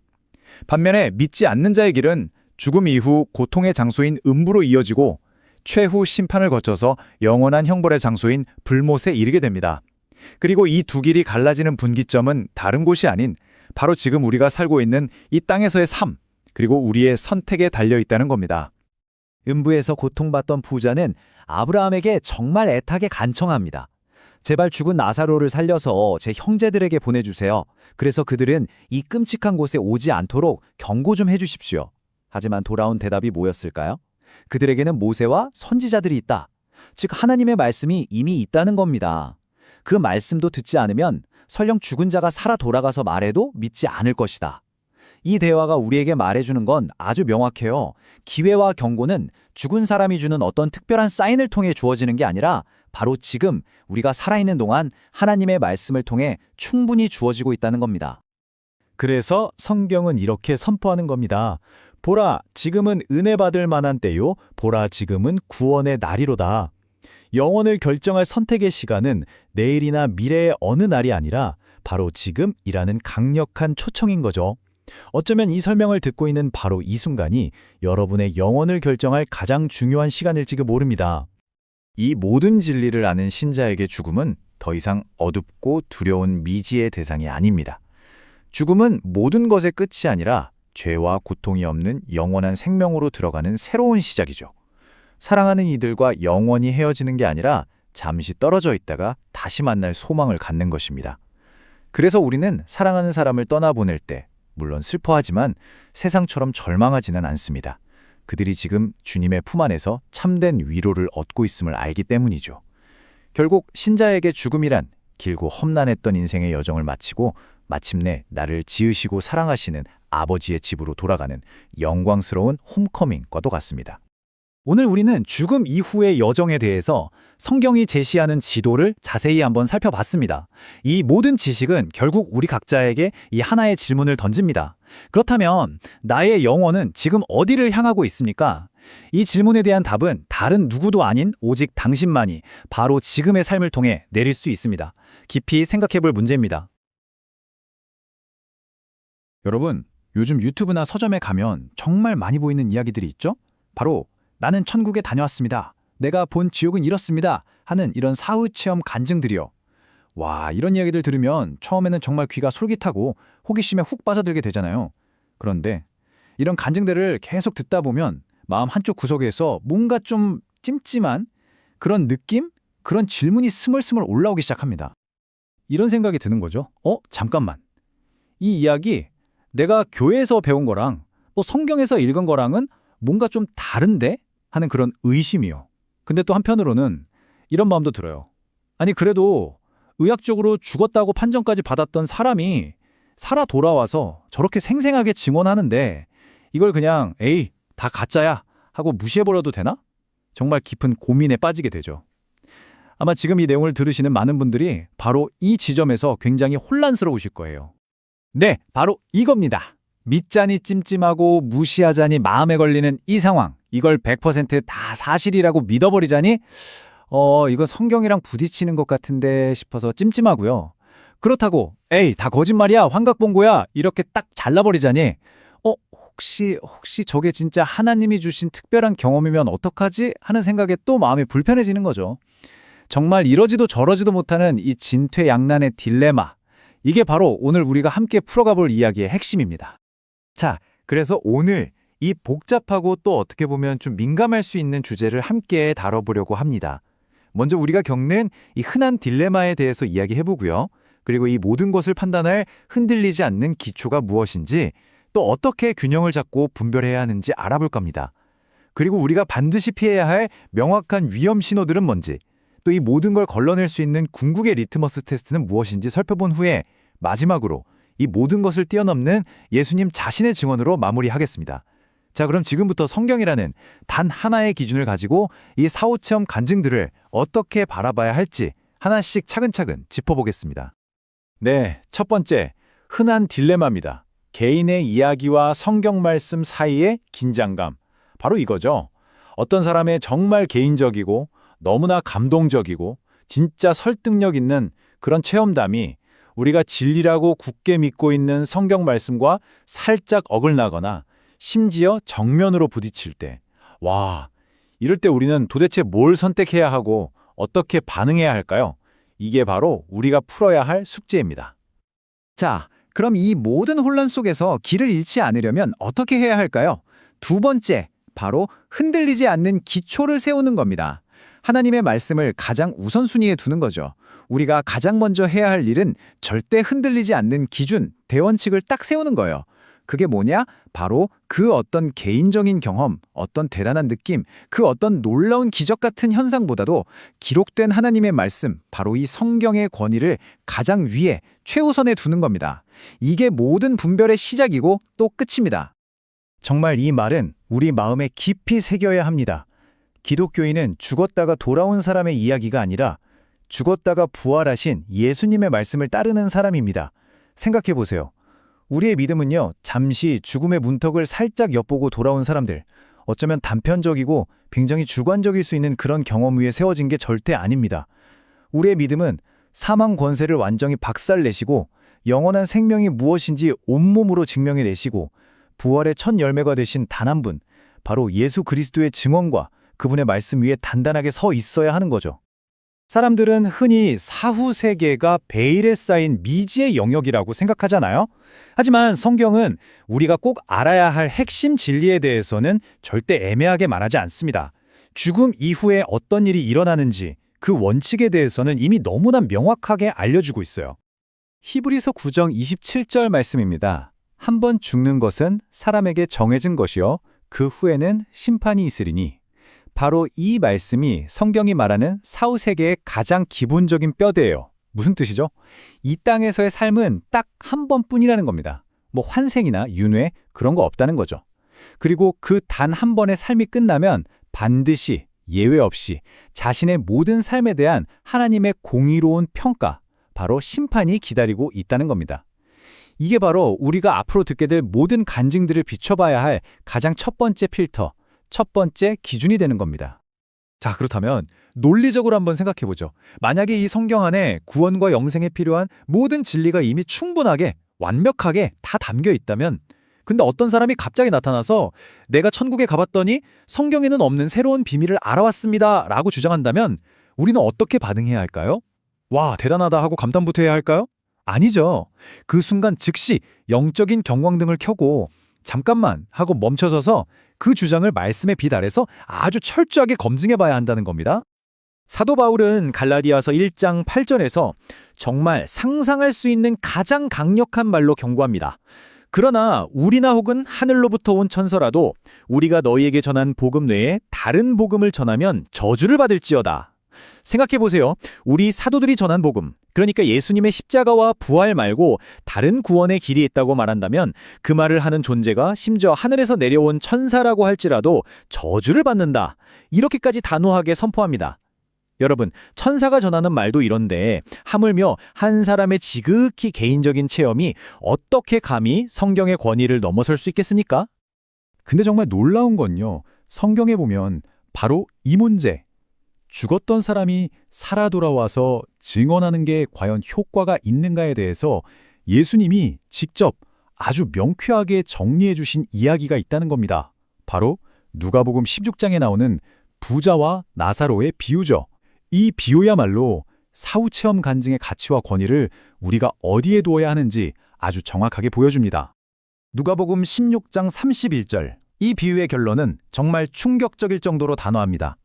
반면에 믿지 않는 자의 길은 죽음 이후 고통의 장소인 음부로 이어지고 최후 심판을 거쳐서 영원한 형벌의 장소인 불못에 이르게 됩니다. 그리고 이 두 길이 갈라지는 분기점은 다른 곳이 아닌 바로 지금 우리가 살고 있는 이 땅에서의 삶, 그리고 우리의 선택에 달려 있다는 겁니다. 음부에서 고통받던 부자는 아브라함에게 정말 애타게 간청합니다. 제발 죽은 나사로를 살려서 제 형제들에게 보내주세요. 그래서 그들은 이 끔찍한 곳에 오지 않도록 경고 좀 해주십시오. 하지만 돌아온 대답이 뭐였을까요? 그들에게는 모세와 선지자들이 있다. 즉 하나님의 말씀이 이미 있다는 겁니다. 그 말씀도 듣지 않으면 설령 죽은 자가 살아 돌아가서 말해도 믿지 않을 것이다. 이 대화가 우리에게 말해주는 건 아주 명확해요. 기회와 경고는 죽은 사람이 주는 어떤 특별한 사인을 통해 주어지는 게 아니라 바로 지금 우리가 살아있는 동안 하나님의 말씀을 통해 충분히 주어지고 있다는 겁니다. 그래서 성경은 이렇게 선포하는 겁니다. 보라, 지금은 은혜 받을 만한 때요. 보라, 지금은 구원의 날이로다. 영혼을 결정할 선택의 시간은 내일이나 미래의 어느 날이 아니라 바로 지금이라는 강력한 초청인 거죠. 어쩌면 이 설명을 듣고 있는 바로 이 순간이 여러분의 영혼을 결정할 가장 중요한 시간일지도 모릅니다. 이 모든 진리를 아는 신자에게 죽음은 더 이상 어둡고 두려운 미지의 대상이 아닙니다. 죽음은 모든 것의 끝이 아니라 죄와 고통이 없는 영원한 생명으로 들어가는 새로운 시작이죠. 사랑하는 이들과 영원히 헤어지는 게 아니라 잠시 떨어져 있다가 다시 만날 소망을 갖는 것입니다. 그래서 우리는 사랑하는 사람을 떠나보낼 때 물론 슬퍼하지만 세상처럼 절망하지는 않습니다. 그들이 지금 주님의 품 안에서 참된 위로를 얻고 있음을 알기 때문이죠. 결국 신자에게 죽음이란 길고 험난했던 인생의 여정을 마치고 마침내 나를 지으시고 사랑하시는 아버지의 집으로 돌아가는 영광스러운 홈커밍과도 같습니다. 오늘 우리는 죽음 이후의 여정에 대해서 성경이 제시하는 지도를 자세히 한번 살펴봤습니다. 이 모든 지식은 결국 우리 각자에게 이 하나의 질문을 던집니다. 그렇다면 나의 영혼은 지금 어디를 향하고 있습니까? 이 질문에 대한 답은 다른 누구도 아닌 오직 당신만이 바로 지금의 삶을 통해 내릴 수 있습니다. 깊이 생각해 볼 문제입니다. 여러분, 요즘 유튜브나 서점에 가면 정말 많이 보이는 이야기들이 있죠? 바로 나는 천국에 다녀왔습니다. 내가 본 지옥은 이렇습니다. 하는 이런 사후체험 간증들이요. 와, 이런 이야기들 들으면 처음에는 정말 귀가 솔깃하고 호기심에 훅 빠져들게 되잖아요. 그런데 이런 간증들을 계속 듣다 보면 마음 한쪽 구석에서 뭔가 좀 찜찜한 그런 느낌? 그런 질문이 스멀스멀 올라오기 시작합니다. 이런 생각이 드는 거죠. 잠깐만. 이 이야기 내가 교회에서 배운 거랑 성경에서 읽은 거랑은 뭔가 좀 다른데? 하는 그런 의심이요. 근데 또 한편으로는 이런 마음도 들어요. 아니 그래도 의학적으로 죽었다고 판정까지 받았던 사람이 살아 돌아와서 저렇게 생생하게 증언하는데 이걸 그냥 에이 다 가짜야 하고 무시해버려도 되나? 정말 깊은 고민에 빠지게 되죠. 아마 지금 이 내용을 들으시는 많은 분들이 바로 이 지점에서 굉장히 혼란스러우실 거예요. 네, 바로 이겁니다. 믿자니 찜찜하고 무시하자니 마음에 걸리는 이 상황. 이걸 100%다 사실이라고 믿어버리자니 이거 성경이랑 부딪히는 것 같은데 싶어서 찜찜하고요. 그렇다고 에이 다 거짓말이야 환각본고야 이렇게 딱 잘라버리자니 혹시 저게 진짜 하나님이 주신 특별한 경험이면 어떡하지? 하는 생각에 또 마음이 불편해지는 거죠. 정말 이러지도 저러지도 못하는 이 진퇴양난의 딜레마. 이게 바로 오늘 우리가 함께 풀어가 볼 이야기의 핵심입니다. 자, 그래서 오늘 이 복잡하고 또 어떻게 보면 좀 민감할 수 있는 주제를 함께 다뤄보려고 합니다. 먼저 우리가 겪는 이 흔한 딜레마에 대해서 이야기해보고요. 그리고 이 모든 것을 판단할 흔들리지 않는 기초가 무엇인지 또 어떻게 균형을 잡고 분별해야 하는지 알아볼 겁니다. 그리고 우리가 반드시 피해야 할 명확한 위험 신호들은 뭔지 또 이 모든 걸 걸러낼 수 있는 궁극의 리트머스 테스트는 무엇인지 살펴본 후에 마지막으로 이 모든 것을 뛰어넘는 예수님 자신의 증언으로 마무리하겠습니다. 자, 그럼 지금부터 성경이라는 단 하나의 기준을 가지고 이 사후체험 간증들을 어떻게 바라봐야 할지 하나씩 차근차근 짚어보겠습니다. 네, 첫 번째, 흔한 딜레마입니다. 개인의 이야기와 성경 말씀 사이의 긴장감. 바로 이거죠. 어떤 사람의 정말 개인적이고 너무나 감동적이고 진짜 설득력 있는 그런 체험담이 우리가 진리라고 굳게 믿고 있는 성경 말씀과 살짝 어긋나거나 심지어 정면으로 부딪힐 때, 와, 이럴 때 우리는 도대체 뭘 선택해야 하고 어떻게 반응해야 할까요? 이게 바로 우리가 풀어야 할 숙제입니다. 자, 그럼 이 모든 혼란 속에서 길을 잃지 않으려면 어떻게 해야 할까요? 두 번째, 바로 흔들리지 않는 기초를 세우는 겁니다. 하나님의 말씀을 가장 우선순위에 두는 거죠. 우리가 가장 먼저 해야 할 일은 절대 흔들리지 않는 기준, 대원칙을 딱 세우는 거예요. 그게 뭐냐? 바로 그 어떤 개인적인 경험, 어떤 대단한 느낌, 그 어떤 놀라운 기적 같은 현상보다도 기록된 하나님의 말씀, 바로 이 성경의 권위를 가장 위에 최우선에 두는 겁니다. 이게 모든 분별의 시작이고 또 끝입니다. 정말 이 말은 우리 마음에 깊이 새겨야 합니다. 기독교인은 죽었다가 돌아온 사람의 이야기가 아니라 죽었다가 부활하신 예수님의 말씀을 따르는 사람입니다. 생각해 보세요. 우리의 믿음은요, 잠시 죽음의 문턱을 살짝 엿보고 돌아온 사람들, 어쩌면 단편적이고 굉장히 주관적일 수 있는 그런 경험 위에 세워진 게 절대 아닙니다. 우리의 믿음은 사망 권세를 완전히 박살내시고 영원한 생명이 무엇인지 온몸으로 증명해내시고 부활의 첫 열매가 되신 단 한 분, 바로 예수 그리스도의 증언과 그분의 말씀 위에 단단하게 서 있어야 하는 거죠. 사람들은 흔히 사후 세계가 베일에 쌓인 미지의 영역이라고 생각하잖아요. 하지만 성경은 우리가 꼭 알아야 할 핵심 진리에 대해서는 절대 애매하게 말하지 않습니다. 죽음 이후에 어떤 일이 일어나는지 그 원칙에 대해서는 이미 너무나 명확하게 알려주고 있어요. 히브리서 9장 27절 말씀입니다. 한 번 죽는 것은 사람에게 정해진 것이요 그 후에는 심판이 있으리니. 바로 이 말씀이 성경이 말하는 사후세계의 가장 기본적인 뼈대예요. 무슨 뜻이죠? 이 땅에서의 삶은 딱 한 번뿐이라는 겁니다. 뭐 환생이나 윤회 그런 거 없다는 거죠. 그리고 그 단 한 번의 삶이 끝나면 반드시 예외 없이 자신의 모든 삶에 대한 하나님의 공의로운 평가, 바로 심판이 기다리고 있다는 겁니다. 이게 바로 우리가 앞으로 듣게 될 모든 간증들을 비춰봐야 할 가장 첫 번째 필터, 첫 번째 기준이 되는 겁니다. 자, 그렇다면 논리적으로 한번 생각해보죠. 만약에 이 성경 안에 구원과 영생에 필요한 모든 진리가 이미 충분하게, 완벽하게 다 담겨 있다면, 근데 어떤 사람이 갑자기 나타나서 내가 천국에 가봤더니 성경에는 없는 새로운 비밀을 알아왔습니다 라고 주장한다면 우리는 어떻게 반응해야 할까요? 와, 대단하다 하고 감탄부터 해야 할까요? 아니죠. 그 순간 즉시 영적인 경광등을 켜고 잠깐만 하고 멈춰서서 그 주장을 말씀의 빛 아래서 아주 철저하게 검증해 봐야 한다는 겁니다. 사도 바울은 갈라디아서 1장 8절에서 정말 상상할 수 있는 가장 강력한 말로 경고합니다. 그러나 우리나 혹은 하늘로부터 온 천사라도 우리가 너희에게 전한 복음 외에 다른 복음을 전하면 저주를 받을지어다. 생각해보세요. 우리 사도들이 전한 복음, 그러니까 예수님의 십자가와 부활 말고 다른 구원의 길이 있다고 말한다면 그 말을 하는 존재가 심지어 하늘에서 내려온 천사라고 할지라도 저주를 받는다. 이렇게까지 단호하게 선포합니다. 여러분, 천사가 전하는 말도 이런데 하물며 한 사람의 지극히 개인적인 체험이 어떻게 감히 성경의 권위를 넘어설 수 있겠습니까? 근데 정말 놀라운 건요. 성경에 보면 바로 이 문제, 죽었던 사람이 살아 돌아와서 증언하는 게 과연 효과가 있는가에 대해서 예수님이 직접 아주 명쾌하게 정리해 주신 이야기가 있다는 겁니다. 바로 누가복음 16장에 나오는 부자와 나사로의 비유죠. 이 비유야말로 사후체험 간증의 가치와 권위를 우리가 어디에 두어야 하는지 아주 정확하게 보여줍니다. 누가복음 16장 31절, 이 비유의 결론은 정말 충격적일 정도로 단호합니다.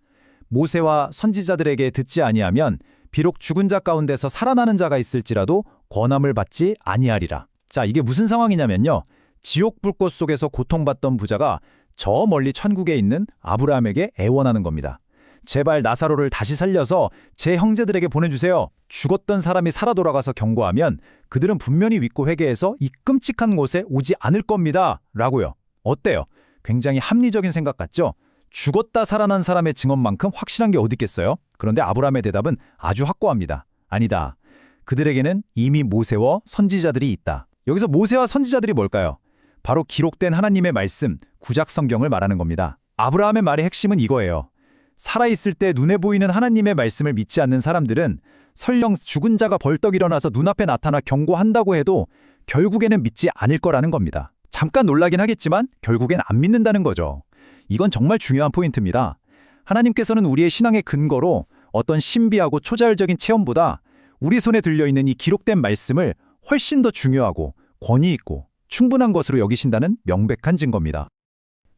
모세와 선지자들에게 듣지 아니하면 비록 죽은 자 가운데서 살아나는 자가 있을지라도 권함을 받지 아니하리라. 자, 이게 무슨 상황이냐면요. 지옥 불꽃 속에서 고통받던 부자가 저 멀리 천국에 있는 아브라함에게 애원하는 겁니다. 제발 나사로를 다시 살려서 제 형제들에게 보내주세요. 죽었던 사람이 살아 돌아가서 경고하면 그들은 분명히 믿고 회개해서 이 끔찍한 곳에 오지 않을 겁니다. 라고요. 어때요? 굉장히 합리적인 생각 같죠? 죽었다 살아난 사람의 증언만큼 확실한 게 어디 있겠어요? 그런데 아브라함의 대답은 아주 확고합니다. 아니다. 그들에게는 이미 모세와 선지자들이 있다. 여기서 모세와 선지자들이 뭘까요? 바로 기록된 하나님의 말씀, 구약 성경을 말하는 겁니다. 아브라함의 말의 핵심은 이거예요. 살아있을 때 눈에 보이는 하나님의 말씀을 믿지 않는 사람들은 설령 죽은 자가 벌떡 일어나서 눈앞에 나타나 경고한다고 해도 결국에는 믿지 않을 거라는 겁니다. 잠깐 놀라긴 하겠지만 결국엔 안 믿는다는 거죠. 이건 정말 중요한 포인트입니다. 하나님께서는 우리의 신앙의 근거로 어떤 신비하고 초자율적인 체험보다 우리 손에 들려있는 이 기록된 말씀을 훨씬 더 중요하고 권위 있고 충분한 것으로 여기신다는 명백한 증거입니다.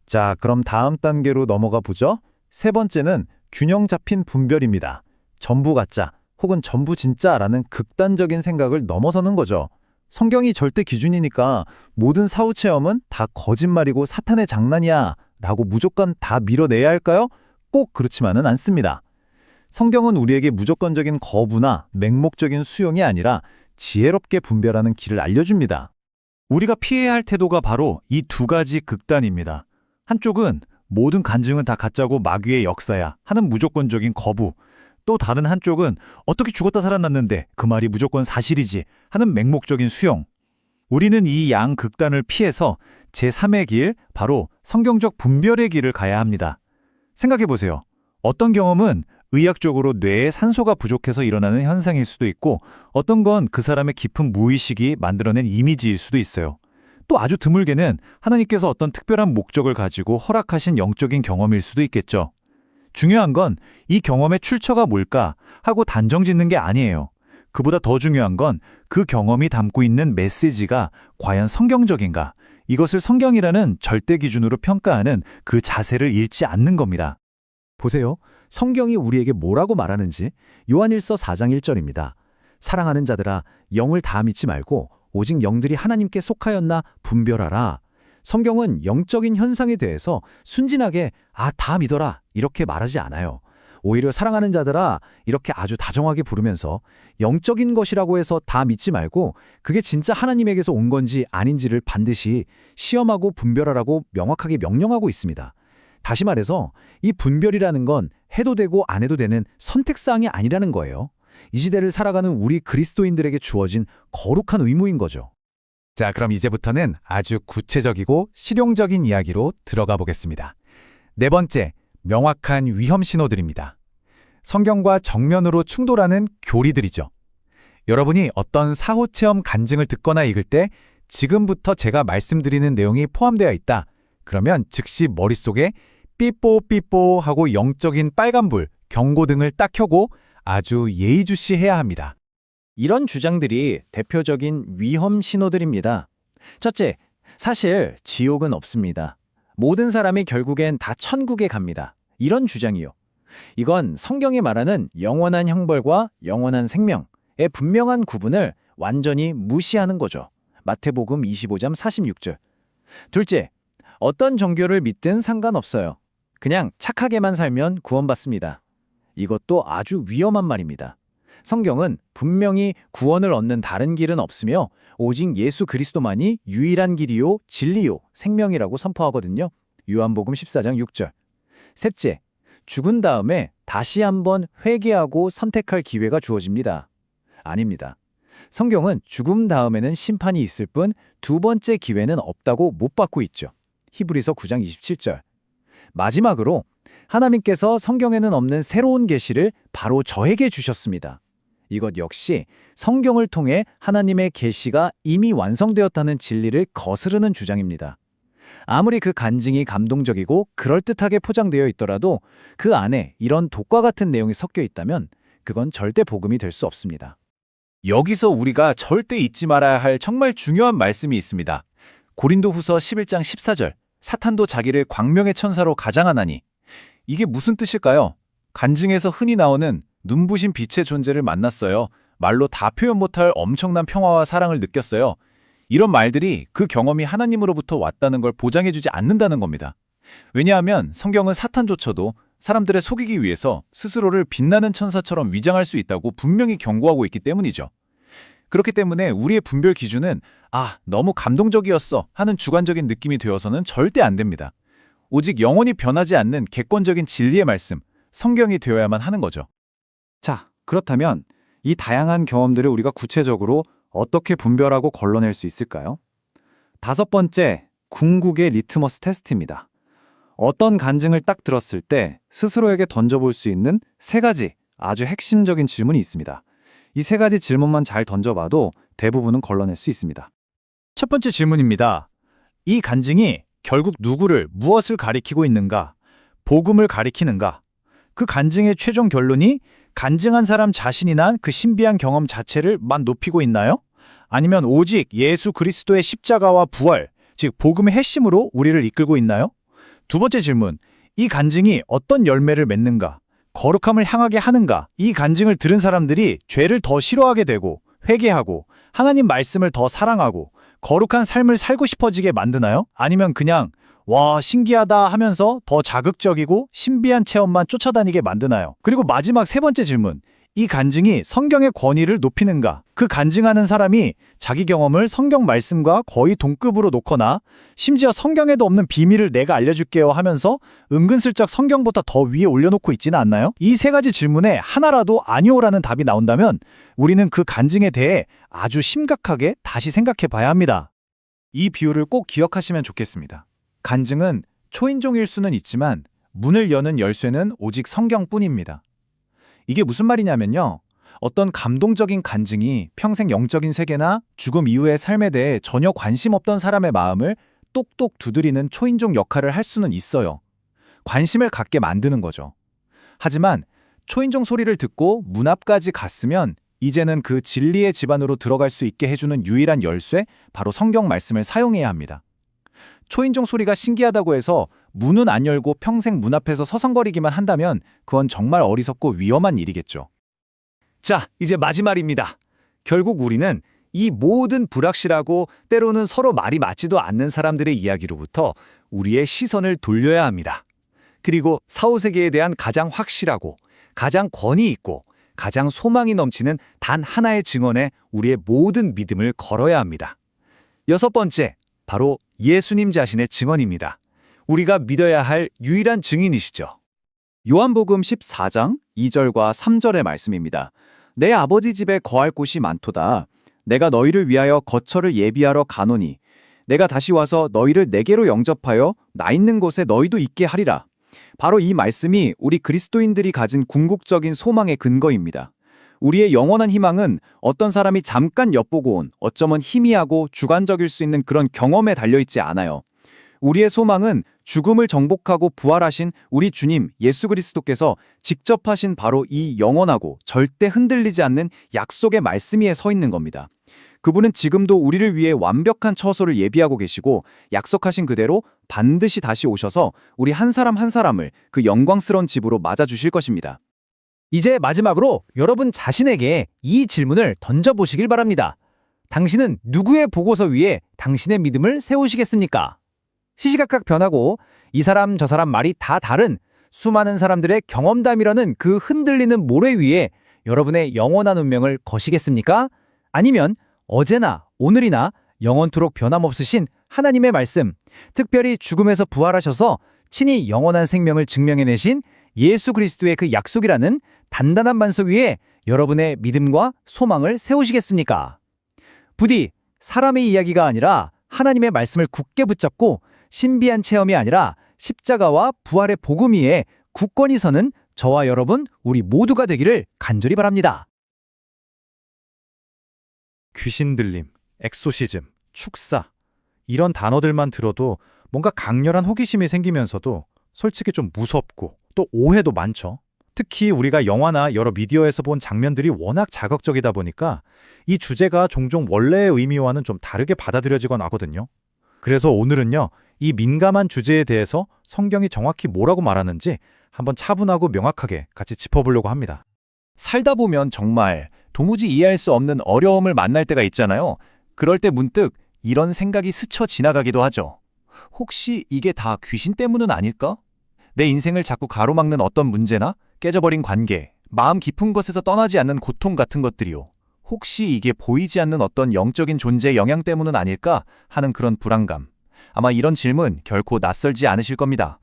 자, 그럼 다음 단계로 넘어가 보죠. 세 번째는 균형 잡힌 분별입니다. 전부 가짜 혹은 전부 진짜라는 극단적인 생각을 넘어서는 거죠. 성경이 절대 기준이니까 모든 사후 체험은 다 거짓말이고 사탄의 장난이야 라고 무조건 다 밀어내야 할까요? 꼭 그렇지만은 않습니다. 성경은 우리에게 무조건적인 거부나 맹목적인 수용이 아니라 지혜롭게 분별하는 길을 알려줍니다. 우리가 피해야 할 태도가 바로 이 두 가지 극단입니다. 한쪽은 모든 간증은 다 가짜고 마귀의 역사야 하는 무조건적인 거부, 또 다른 한쪽은 어떻게 죽었다 살아났는데 그 말이 무조건 사실이지 하는 맹목적인 수용. 우리는 이 양 극단을 피해서 제3의 길, 바로 성경적 분별의 길을 가야 합니다. 생각해보세요. 어떤 경험은 의학적으로 뇌에 산소가 부족해서 일어나는 현상일 수도 있고 어떤 건 그 사람의 깊은 무의식이 만들어낸 이미지일 수도 있어요. 또 아주 드물게는 하나님께서 어떤 특별한 목적을 가지고 허락하신 영적인 경험일 수도 있겠죠. 중요한 건 이 경험의 출처가 뭘까 하고 단정 짓는 게 아니에요. 그보다 더 중요한 건 그 경험이 담고 있는 메시지가 과연 성경적인가, 이것을 성경이라는 절대 기준으로 평가하는 그 자세를 잃지 않는 겁니다. 보세요. 성경이 우리에게 뭐라고 말하는지 요한일서 4장 1절입니다. 사랑하는 자들아, 영을 다 믿지 말고 오직 영들이 하나님께 속하였나 분별하라. 성경은 영적인 현상에 대해서 순진하게 다 믿어라 이렇게 말하지 않아요. 오히려 사랑하는 자들아 이렇게 아주 다정하게 부르면서 영적인 것이라고 해서 다 믿지 말고 그게 진짜 하나님에게서 온 건지 아닌지를 반드시 시험하고 분별하라고 명확하게 명령하고 있습니다. 다시 말해서 이 분별이라는 건 해도 되고 안 해도 되는 선택사항이 아니라는 거예요. 이 시대를 살아가는 우리 그리스도인들에게 주어진 거룩한 의무인 거죠. 자, 그럼 이제부터는 아주 구체적이고 실용적인 이야기로 들어가 보겠습니다. 네 번째, 명확한 위험 신호들입니다. 성경과 정면으로 충돌하는 교리들이죠. 여러분이 어떤 사후체험 간증을 듣거나 읽을 때 지금부터 제가 말씀드리는 내용이 포함되어 있다. 그러면 즉시 머릿속에 삐뽀삐뽀 하고 영적인 빨간불, 경고등을 딱 켜고 아주 예의주시해야 합니다. 이런 주장들이 대표적인 위험 신호들입니다. 첫째, 사실 지옥은 없습니다. 모든 사람이 결국엔 다 천국에 갑니다. 이런 주장이요. 이건 성경이 말하는 영원한 형벌과 영원한 생명의 분명한 구분을 완전히 무시하는 거죠. 마태복음 25장 46절. 둘째, 어떤 종교를 믿든 상관없어요. 그냥 착하게만 살면 구원받습니다. 이것도 아주 위험한 말입니다. 성경은 분명히 구원을 얻는 다른 길은 없으며 오직 예수 그리스도만이 유일한 길이요, 진리요, 생명이라고 선포하거든요. 요한복음 14장 6절. 셋째, 죽은 다음에 다시 한번 회개하고 선택할 기회가 주어집니다. 아닙니다. 성경은 죽음 다음에는 심판이 있을 뿐 두 번째 기회는 없다고 못 받고 있죠. 히브리서 9장 27절. 마지막으로 하나님께서 성경에는 없는 새로운 계시를 바로 저에게 주셨습니다. 이것 역시 성경을 통해 하나님의 계시가 이미 완성되었다는 진리를 거스르는 주장입니다. 아무리 그 간증이 감동적이고 그럴듯하게 포장되어 있더라도 그 안에 이런 독과 같은 내용이 섞여 있다면 그건 절대 복음이 될 수 없습니다. 여기서 우리가 절대 잊지 말아야 할 정말 중요한 말씀이 있습니다. 고린도후서 11장 14절. 사탄도 자기를 광명의 천사로 가장하나니. 이게 무슨 뜻일까요? 간증에서 흔히 나오는 눈부신 빛의 존재를 만났어요. 말로 다 표현 못할 엄청난 평화와 사랑을 느꼈어요. 이런 말들이 그 경험이 하나님으로부터 왔다는 걸 보장해주지 않는다는 겁니다. 왜냐하면 성경은 사탄조차도 사람들을 속이기 위해서 스스로를 빛나는 천사처럼 위장할 수 있다고 분명히 경고하고 있기 때문이죠. 그렇기 때문에 우리의 분별 기준은 너무 감동적이었어 하는 주관적인 느낌이 되어서는 절대 안 됩니다. 오직 영원히 변하지 않는 객관적인 진리의 말씀, 성경이 되어야만 하는 거죠. 자, 그렇다면 이 다양한 경험들을 우리가 구체적으로 어떻게 분별하고 걸러낼 수 있을까요? 다섯 번째, 궁극의 리트머스 테스트입니다. 어떤 간증을 딱 들었을 때 스스로에게 던져볼 수 있는 세 가지 아주 핵심적인 질문이 있습니다. 이 세 가지 질문만 잘 던져봐도 대부분은 걸러낼 수 있습니다. 첫 번째 질문입니다. 이 간증이 결국 누구를, 무엇을 가리키고 있는가? 복음을 가리키는가? 그 간증의 최종 결론이 간증한 사람 자신이나 그 신비한 경험 자체를 만 높이고 있나요? 아니면 오직 예수 그리스도의 십자가와 부활, 즉 복음의 핵심으로 우리를 이끌고 있나요? 두 번째 질문, 이 간증이 어떤 열매를 맺는가? 거룩함을 향하게 하는가? 이 간증을 들은 사람들이 죄를 더 싫어하게 되고 회개하고 하나님 말씀을 더 사랑하고 거룩한 삶을 살고 싶어지게 만드나요? 아니면 그냥 와, 신기하다 하면서 더 자극적이고 신비한 체험만 쫓아다니게 만드나요? 그리고 마지막 세 번째 질문, 이 간증이 성경의 권위를 높이는가? 그 간증하는 사람이 자기 경험을 성경 말씀과 거의 동급으로 놓거나 심지어 성경에도 없는 비밀을 내가 알려줄게요 하면서 은근슬쩍 성경보다 더 위에 올려놓고 있지는 않나요? 이 세 가지 질문에 하나라도 아니오라는 답이 나온다면 우리는 그 간증에 대해 아주 심각하게 다시 생각해 봐야 합니다. 이 비유를 꼭 기억하시면 좋겠습니다. 간증은 초인종일 수는 있지만 문을 여는 열쇠는 오직 성경뿐입니다. 이게 무슨 말이냐면요. 어떤 감동적인 간증이 평생 영적인 세계나 죽음 이후의 삶에 대해 전혀 관심 없던 사람의 마음을 똑똑 두드리는 초인종 역할을 할 수는 있어요. 관심을 갖게 만드는 거죠. 하지만 초인종 소리를 듣고 문 앞까지 갔으면 이제는 그 진리의 집 안으로 들어갈 수 있게 해주는 유일한 열쇠, 바로 성경 말씀을 사용해야 합니다. 초인종 소리가 신기하다고 해서 문은 안 열고 평생 문 앞에서 서성거리기만 한다면 그건 정말 어리석고 위험한 일이겠죠. 자, 이제 마지막입니다. 결국 우리는 이 모든 불확실하고 때로는 서로 말이 맞지도 않는 사람들의 이야기로부터 우리의 시선을 돌려야 합니다. 그리고 사후세계에 대한 가장 확실하고 가장 권위 있고 가장 소망이 넘치는 단 하나의 증언에 우리의 모든 믿음을 걸어야 합니다. 여섯 번째, 바로 예수님 자신의 증언입니다. 우리가 믿어야 할 유일한 증인이시죠. 요한복음 14장 2절과 3절의 말씀입니다. 내 아버지 집에 거할 곳이 많도다. 내가 너희를 위하여 거처를 예비하러 가노니 내가 다시 와서 너희를 내게로 영접하여 나 있는 곳에 너희도 있게 하리라. 바로 이 말씀이 우리 그리스도인들이 가진 궁극적인 소망의 근거입니다. 우리의 영원한 희망은 어떤 사람이 잠깐 엿보고 온 어쩌면 희미하고 주관적일 수 있는 그런 경험에 달려있지 않아요. 우리의 소망은 죽음을 정복하고 부활하신 우리 주님 예수 그리스도께서 직접 하신 바로 이 영원하고 절대 흔들리지 않는 약속의 말씀 위에 서 있는 겁니다. 그분은 지금도 우리를 위해 완벽한 처소를 예비하고 계시고 약속하신 그대로 반드시 다시 오셔서 우리 한 사람 한 사람을 그 영광스러운 집으로 맞아주실 것입니다. 이제 마지막으로 여러분 자신에게 이 질문을 던져보시길 바랍니다. 당신은 누구의 보고서 위에 당신의 믿음을 세우시겠습니까? 시시각각 변하고 이 사람 저 사람 말이 다 다른 수많은 사람들의 경험담이라는 그 흔들리는 모래 위에 여러분의 영원한 운명을 거시겠습니까? 아니면 어제나 오늘이나 영원토록 변함없으신 하나님의 말씀, 특별히 죽음에서 부활하셔서 친히 영원한 생명을 증명해내신 예수 그리스도의 그 약속이라는 단단한 반석 위에 여러분의 믿음과 소망을 세우시겠습니까? 부디 사람의 이야기가 아니라 하나님의 말씀을 굳게 붙잡고 신비한 체험이 아니라 십자가와 부활의 복음 위에 굳건히 서는 저와 여러분 우리 모두가 되기를 간절히 바랍니다. 귀신 들림, 엑소시즘, 축사 이런 단어들만 들어도 뭔가 강렬한 호기심이 생기면서도 솔직히 좀 무섭고 또 오해도 많죠. 특히 우리가 영화나 여러 미디어에서 본 장면들이 워낙 자극적이다 보니까 이 주제가 종종 원래의 의미와는 좀 다르게 받아들여지곤 하거든요. 그래서 오늘은요, 이 민감한 주제에 대해서 성경이 정확히 뭐라고 말하는지 한번 차분하고 명확하게 같이 짚어보려고 합니다. 살다 보면 정말 도무지 이해할 수 없는 어려움을 만날 때가 있잖아요. 그럴 때 문득 이런 생각이 스쳐 지나가기도 하죠. 혹시 이게 다 귀신 때문은 아닐까? 내 인생을 자꾸 가로막는 어떤 문제나 깨져버린 관계, 마음 깊은 곳에서 떠나지 않는 고통 같은 것들이요. 혹시 이게 보이지 않는 어떤 영적인 존재의 영향 때문은 아닐까 하는 그런 불안감. 아마 이런 질문 결코 낯설지 않으실 겁니다.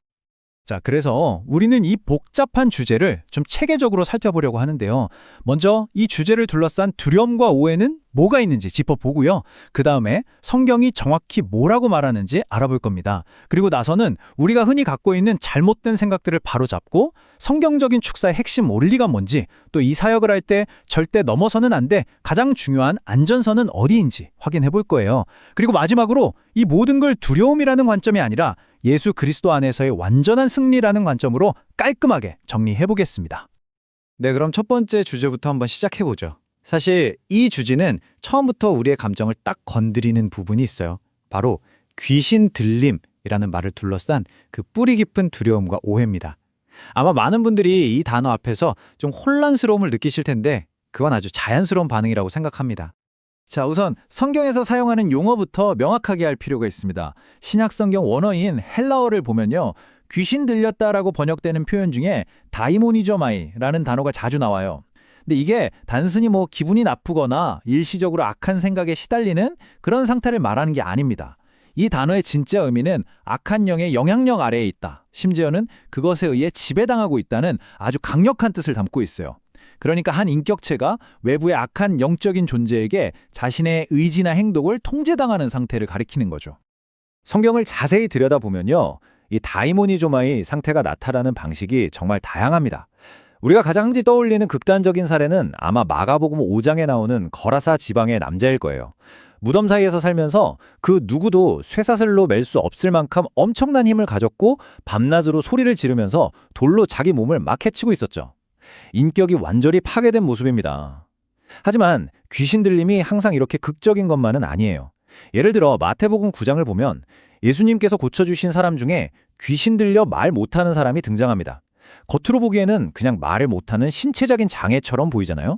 자, 그래서 우리는 이 복잡한 주제를 좀 체계적으로 살펴보려고 하는데요. 먼저 이 주제를 둘러싼 두려움과 오해는 뭐가 있는지 짚어보고요. 그 다음에 성경이 정확히 뭐라고 말하는지 알아볼 겁니다. 그리고 나서는 우리가 흔히 갖고 있는 잘못된 생각들을 바로잡고 성경적인 축사의 핵심 원리가 뭔지, 또 이 사역을 할 때 절대 넘어서는 안 돼 가장 중요한 안전선은 어디인지 확인해 볼 거예요. 그리고 마지막으로 이 모든 걸 두려움이라는 관점이 아니라 예수 그리스도 안에서의 완전한 승리라는 관점으로 깔끔하게 정리해 보겠습니다. 네, 그럼 첫 번째 주제부터 한번 시작해 보죠. 사실 이 주제는 처음부터 우리의 감정을 딱 건드리는 부분이 있어요. 바로 귀신 들림이라는 말을 둘러싼 그 뿌리 깊은 두려움과 오해입니다. 아마 많은 분들이 이 단어 앞에서 좀 혼란스러움을 느끼실 텐데 그건 아주 자연스러운 반응이라고 생각합니다. 자, 우선 성경에서 사용하는 용어부터 명확하게 할 필요가 있습니다. 신약 성경 원어인 헬라어를 보면요, 귀신 들렸다라고 번역되는 표현 중에 다이모니조마이라는 단어가 자주 나와요. 근데 이게 단순히 기분이 나쁘거나 일시적으로 악한 생각에 시달리는 그런 상태를 말하는 게 아닙니다. 이 단어의 진짜 의미는 악한 영의 영향력 아래에 있다. 심지어는 그것에 의해 지배당하고 있다는 아주 강력한 뜻을 담고 있어요. 그러니까 한 인격체가 외부의 악한 영적인 존재에게 자신의 의지나 행동을 통제당하는 상태를 가리키는 거죠. 성경을 자세히 들여다보면요, 이 다이모니조마의 상태가 나타나는 방식이 정말 다양합니다. 우리가 가장 흔히 떠올리는 극단적인 사례는 아마 마가복음 5장에 나오는 거라사 지방의 남자일 거예요. 무덤 사이에서 살면서 그 누구도 쇠사슬로 맬 수 없을 만큼 엄청난 힘을 가졌고 밤낮으로 소리를 지르면서 돌로 자기 몸을 막 해치고 있었죠. 인격이 완전히 파괴된 모습입니다. 하지만 귀신 들림이 항상 이렇게 극적인 것만은 아니에요. 예를 들어 마태복음 9장을 보면 예수님께서 고쳐주신 사람 중에 귀신 들려 말 못하는 사람이 등장합니다. 겉으로 보기에는 그냥 말을 못하는 신체적인 장애처럼 보이잖아요.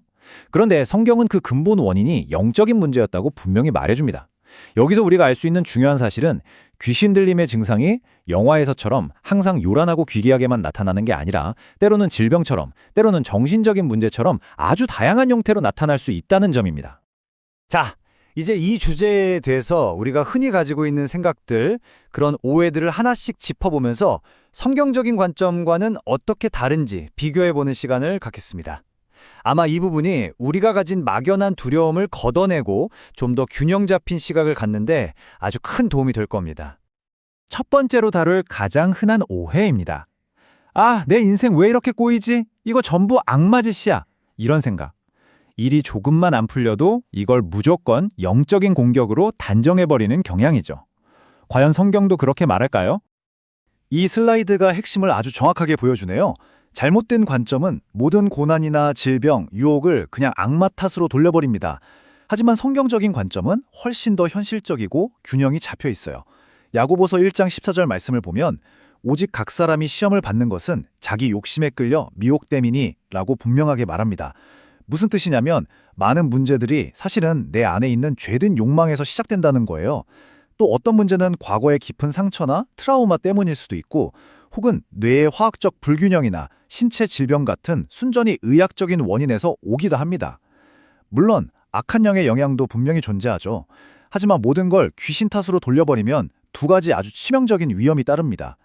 그런데 성경은 그 근본 원인이 영적인 문제였다고 분명히 말해줍니다. 여기서 우리가 알 수 있는 중요한 사실은 귀신 들림의 증상이 영화에서처럼 항상 요란하고 귀기하게만 나타나는 게 아니라 때로는 질병처럼, 때로는 정신적인 문제처럼 아주 다양한 형태로 나타날 수 있다는 점입니다. 자, 이제 이 주제에 대해서 우리가 흔히 가지고 있는 생각들, 그런 오해들을 하나씩 짚어보면서 성경적인 관점과는 어떻게 다른지 비교해보는 시간을 갖겠습니다. 아마 이 부분이 우리가 가진 막연한 두려움을 걷어내고 좀 더 균형 잡힌 시각을 갖는데 아주 큰 도움이 될 겁니다. 첫 번째로 다룰 가장 흔한 오해입니다. 아, 내 인생 왜 이렇게 꼬이지? 이거 전부 악마 짓이야. 이런 생각. 일이 조금만 안 풀려도 이걸 무조건 영적인 공격으로 단정해버리는 경향이죠. 과연 성경도 그렇게 말할까요? 이 슬라이드가 핵심을 아주 정확하게 보여주네요. 잘못된 관점은 모든 고난이나 질병, 유혹을 그냥 악마 탓으로 돌려버립니다. 하지만 성경적인 관점은 훨씬 더 현실적이고 균형이 잡혀 있어요. 야고보서 1장 14절 말씀을 보면 오직 각 사람이 시험을 받는 것은 자기 욕심에 끌려 미혹됨이니 라고 분명하게 말합니다. 무슨 뜻이냐면 많은 문제들이 사실은 내 안에 있는 죄된 욕망에서 시작된다는 거예요. 또 어떤 문제는 과거의 깊은 상처나 트라우마 때문일 수도 있고 혹은 뇌의 화학적 불균형이나 신체 질병 같은 순전히 의학적인 원인에서 오기도 합니다. 물론 악한 영의 영향도 분명히 존재하죠. 하지만 모든 걸 귀신 탓으로 돌려버리면 두 가지 아주 치명적인 위험이 따릅니다.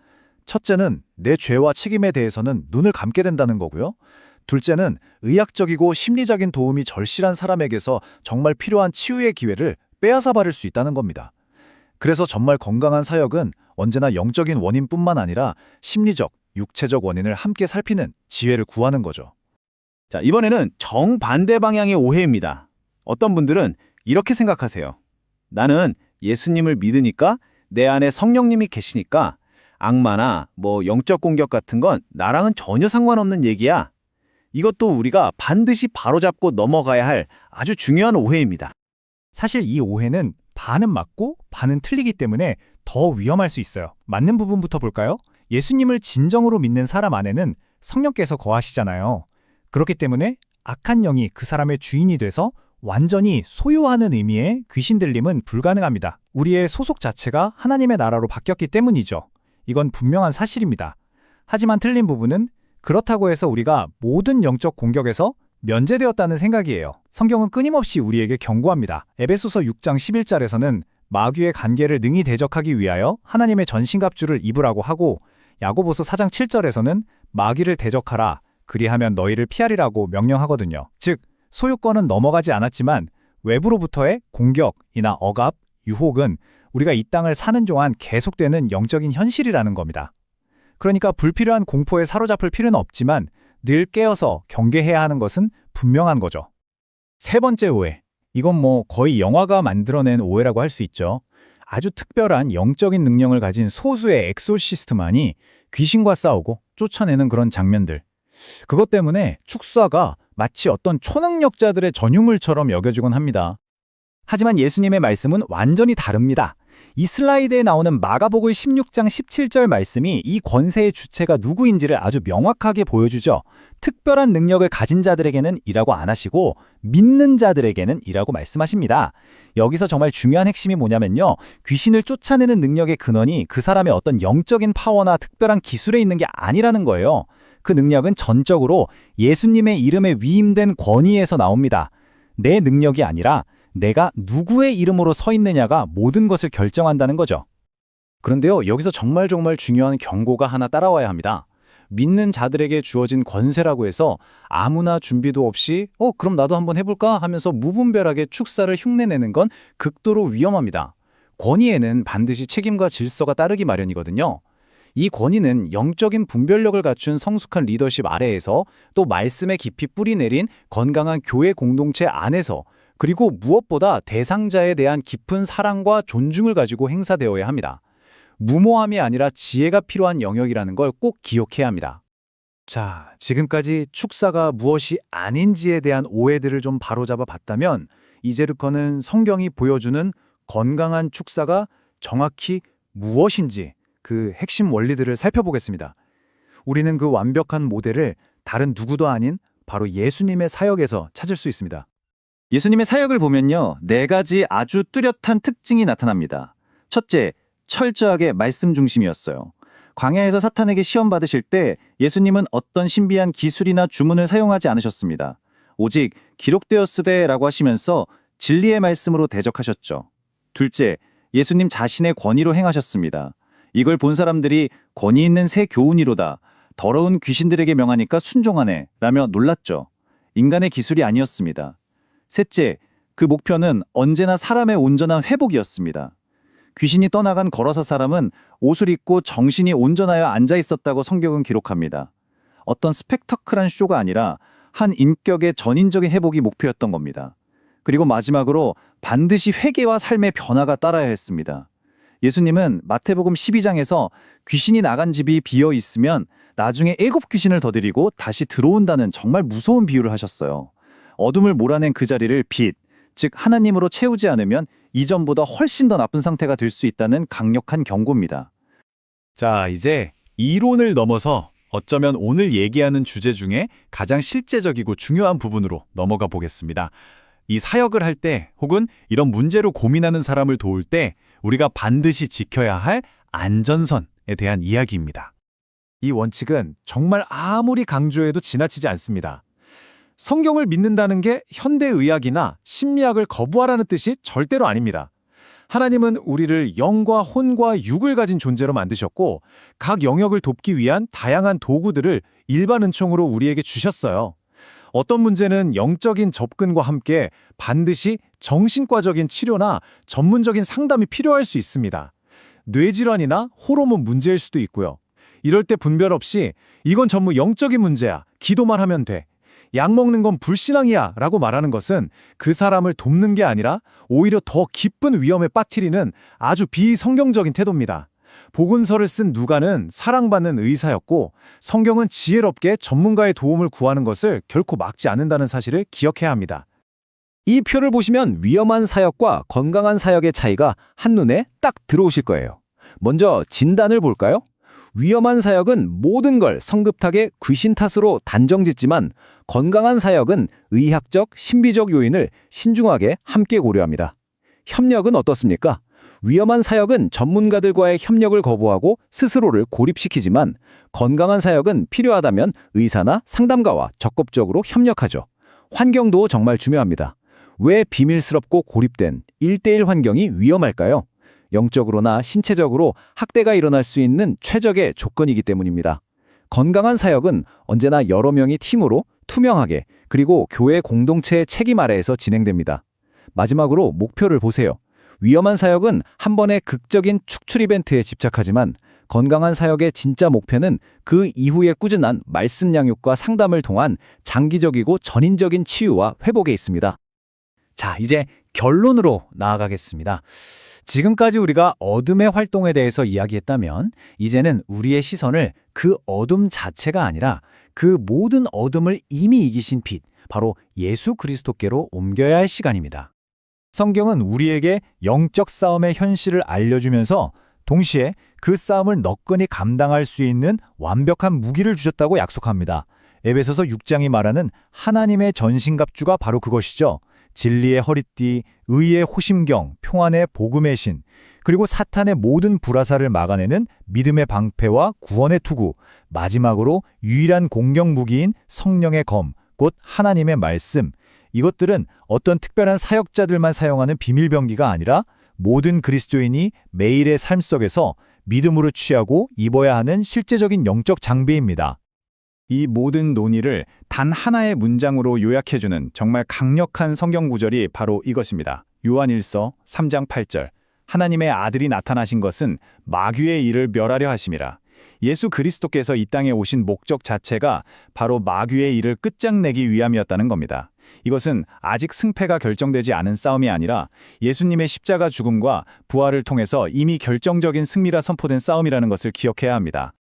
첫째는 내 죄와 책임에 대해서는 눈을 감게 된다는 거고요. 둘째는 의학적이고 심리적인 도움이 절실한 사람에게서 정말 필요한 치유의 기회를 빼앗아버릴 수 있다는 겁니다. 그래서 정말 건강한 사역은 언제나 영적인 원인뿐만 아니라 심리적, 육체적 원인을 함께 살피는 지혜를 구하는 거죠. 자, 이번에는 정반대 방향의 오해입니다. 어떤 분들은 이렇게 생각하세요. 나는 예수님을 믿으니까 내 안에 성령님이 계시니까 악마나 영적 공격 같은 건 나랑은 전혀 상관없는 얘기야. 이것도 우리가 반드시 바로잡고 넘어가야 할 아주 중요한 오해입니다. 사실 이 오해는 반은 맞고 반은 틀리기 때문에 더 위험할 수 있어요. 맞는 부분부터 볼까요? 예수님을 진정으로 믿는 사람 안에는 성령께서 거하시잖아요. 그렇기 때문에 악한 영이 그 사람의 주인이 돼서 완전히 소유하는 의미의 귀신 들림은 불가능합니다. 우리의 소속 자체가 하나님의 나라로 바뀌었기 때문이죠. 이건 분명한 사실입니다. 하지만 틀린 부분은 그렇다고 해서 우리가 모든 영적 공격에서 면제되었다는 생각이에요. 성경은 끊임없이 우리에게 경고합니다. 에베소서 6장 11절에서는 마귀의 관계를 능히 대적하기 위하여 하나님의 전신갑주를 입으라고 하고 야고보서 4장 7절에서는 마귀를 대적하라 그리하면 너희를 피하리라고 명령하거든요. 즉 소유권은 넘어가지 않았지만 외부로부터의 공격이나 억압, 유혹은 우리가 이 땅을 사는 동안 계속되는 영적인 현실이라는 겁니다. 그러니까 불필요한 공포에 사로잡힐 필요는 없지만 늘 깨어서 경계해야 하는 것은 분명한 거죠. 세 번째 오해. 이건 거의 영화가 만들어낸 오해라고 할 수 있죠. 아주 특별한 영적인 능력을 가진 소수의 엑소시스트만이 귀신과 싸우고 쫓아내는 그런 장면들. 그것 때문에 축사가 마치 어떤 초능력자들의 전유물처럼 여겨지곤 합니다. 하지만 예수님의 말씀은 완전히 다릅니다. 이 슬라이드에 나오는 마가복음 16장 17절 말씀이 이 권세의 주체가 누구인지를 아주 명확하게 보여주죠. 특별한 능력을 가진 자들에게는 이라고 안 하시고 믿는 자들에게는 이라고 말씀하십니다. 여기서 정말 중요한 핵심이 뭐냐면요. 귀신을 쫓아내는 능력의 근원이 그 사람의 어떤 영적인 파워나 특별한 기술에 있는 게 아니라는 거예요. 그 능력은 전적으로 예수님의 이름에 위임된 권위에서 나옵니다. 내 능력이 아니라 내가 누구의 이름으로 서 있느냐가 모든 것을 결정한다는 거죠. 그런데요, 여기서 정말 중요한 경고가 하나 따라와야 합니다. 믿는 자들에게 주어진 권세라고 해서 아무나 준비도 없이 그럼 나도 한번 해볼까 하면서 무분별하게 축사를 흉내내는 건 극도로 위험합니다. 권위에는 반드시 책임과 질서가 따르기 마련이거든요. 이 권위는 영적인 분별력을 갖춘 성숙한 리더십 아래에서 또 말씀에 깊이 뿌리 내린 건강한 교회 공동체 안에서 그리고 무엇보다 대상자에 대한 깊은 사랑과 존중을 가지고 행사되어야 합니다. 무모함이 아니라 지혜가 필요한 영역이라는 걸 꼭 기억해야 합니다. 자, 지금까지 축사가 무엇이 아닌지에 대한 오해들을 좀 바로잡아 봤다면 이제부터는 성경이 보여주는 건강한 축사가 정확히 무엇인지 그 핵심 원리들을 살펴보겠습니다. 우리는 그 완벽한 모델을 다른 누구도 아닌 바로 예수님의 사역에서 찾을 수 있습니다. 예수님의 사역을 보면요, 4가지 아주 뚜렷한 특징이 나타납니다. 첫째, 철저하게 말씀 중심이었어요. 광야에서 사탄에게 시험 받으실 때 예수님은 어떤 신비한 기술이나 주문을 사용하지 않으셨습니다. 오직 기록되었으되라고 하시면서 진리의 말씀으로 대적하셨죠. 둘째, 예수님 자신의 권위로 행하셨습니다. 이걸 본 사람들이 권위 있는 새 교훈이로다. 더러운 귀신들에게 명하니까 순종하네. 라며 놀랐죠. 인간의 기술이 아니었습니다. 셋째, 그 목표는 언제나 사람의 온전한 회복이었습니다. 귀신이 떠나간 거라사 사람은 옷을 입고 정신이 온전하여 앉아 있었다고 성경은 기록합니다. 어떤 스펙터클한 쇼가 아니라 한 인격의 전인적인 회복이 목표였던 겁니다. 그리고 마지막으로 반드시 회개와 삶의 변화가 따라야 했습니다. 예수님은 마태복음 12장에서 귀신이 나간 집이 비어 있으면 나중에 7 귀신을 더 들이고 다시 들어온다는 정말 무서운 비유를 하셨어요. 어둠을 몰아낸 그 자리를 빛, 즉 하나님으로 채우지 않으면 이전보다 훨씬 더 나쁜 상태가 될 수 있다는 강력한 경고입니다. 자, 이제 이론을 넘어서 어쩌면 오늘 얘기하는 주제 중에 가장 실제적이고 중요한 부분으로 넘어가 보겠습니다. 이 사역을 할 때 혹은 이런 문제로 고민하는 사람을 도울 때 우리가 반드시 지켜야 할 안전선에 대한 이야기입니다. 이 원칙은 정말 아무리 강조해도 지나치지 않습니다. 성경을 믿는다는 게 현대의학이나 심리학을 거부하라는 뜻이 절대로 아닙니다. 하나님은 우리를 영과 혼과 육을 가진 존재로 만드셨고 각 영역을 돕기 위한 다양한 도구들을 일반 은총으로 우리에게 주셨어요. 어떤 문제는 영적인 접근과 함께 반드시 정신과적인 치료나 전문적인 상담이 필요할 수 있습니다. 뇌질환이나 호르몬 문제일 수도 있고요. 이럴 때 분별 없이 이건 전부 영적인 문제야. 기도만 하면 돼. 약 먹는 건 불신앙이야 라고 말하는 것은 그 사람을 돕는 게 아니라 오히려 더 깊은 위험에 빠뜨리는 아주 비성경적인 태도입니다. 복음서를 쓴 누가는 사랑받는 의사였고 성경은 지혜롭게 전문가의 도움을 구하는 것을 결코 막지 않는다는 사실을 기억해야 합니다. 이 표를 보시면 위험한 사역과 건강한 사역의 차이가 한눈에 딱 들어오실 거예요. 먼저 진단을 볼까요? 위험한 사역은 모든 걸 성급하게 귀신 탓으로 단정짓지만 건강한 사역은 의학적, 신비적 요인을 신중하게 함께 고려합니다. 협력은 어떻습니까? 위험한 사역은 전문가들과의 협력을 거부하고 스스로를 고립시키지만 건강한 사역은 필요하다면 의사나 상담가와 적극적으로 협력하죠. 환경도 정말 중요합니다. 왜 비밀스럽고 고립된 1대1 환경이 위험할까요? 영적으로나 신체적으로 학대가 일어날 수 있는 최적의 조건이기 때문입니다. 건강한 사역은 언제나 여러 명이 팀으로 투명하게 그리고 교회 공동체의 책임 아래에서 진행됩니다. 마지막으로 목표를 보세요. 위험한 사역은 한 번의 극적인 축출 이벤트에 집착하지만 건강한 사역의 진짜 목표는 그 이후의 꾸준한 말씀 양육과 상담을 통한 장기적이고 전인적인 치유와 회복에 있습니다. 자, 이제 결론으로 나아가겠습니다. 지금까지 우리가 어둠의 활동에 대해서 이야기했다면 이제는 우리의 시선을 그 어둠 자체가 아니라 그 모든 어둠을 이미 이기신 빛, 바로 예수 그리스도께로 옮겨야 할 시간입니다. 성경은 우리에게 영적 싸움의 현실을 알려주면서 동시에 그 싸움을 너끈히 감당할 수 있는 완벽한 무기를 주셨다고 약속합니다. 에베소서 6장이 말하는 하나님의 전신갑주가 바로 그것이죠. 진리의 허리띠, 의의 호심경, 평안의 복음의 신, 그리고 사탄의 모든 불화살을 막아내는 믿음의 방패와 구원의 투구, 마지막으로 유일한 공격 무기인 성령의 검, 곧 하나님의 말씀. 이것들은 어떤 특별한 사역자들만 사용하는 비밀병기가 아니라 모든 그리스도인이 매일의 삶 속에서 믿음으로 취하고 입어야 하는 실제적인 영적 장비입니다. 이 모든 논의를 단 하나의 문장으로 요약해주는 정말 강력한 성경 구절이 바로 이것입니다. 요한일서 3장 8절. 하나님의 아들이 나타나신 것은 마귀의 일을 멸하려 하심이라. 예수 그리스도께서 이 땅에 오신 목적 자체가 바로 마귀의 일을 끝장내기 위함이었다는 겁니다. 이것은 아직 승패가 결정되지 않은 싸움이 아니라 예수님의 십자가 죽음과 부활을 통해서 이미 결정적인 승리라 선포된 싸움이라는 것을 기억해야 합니다.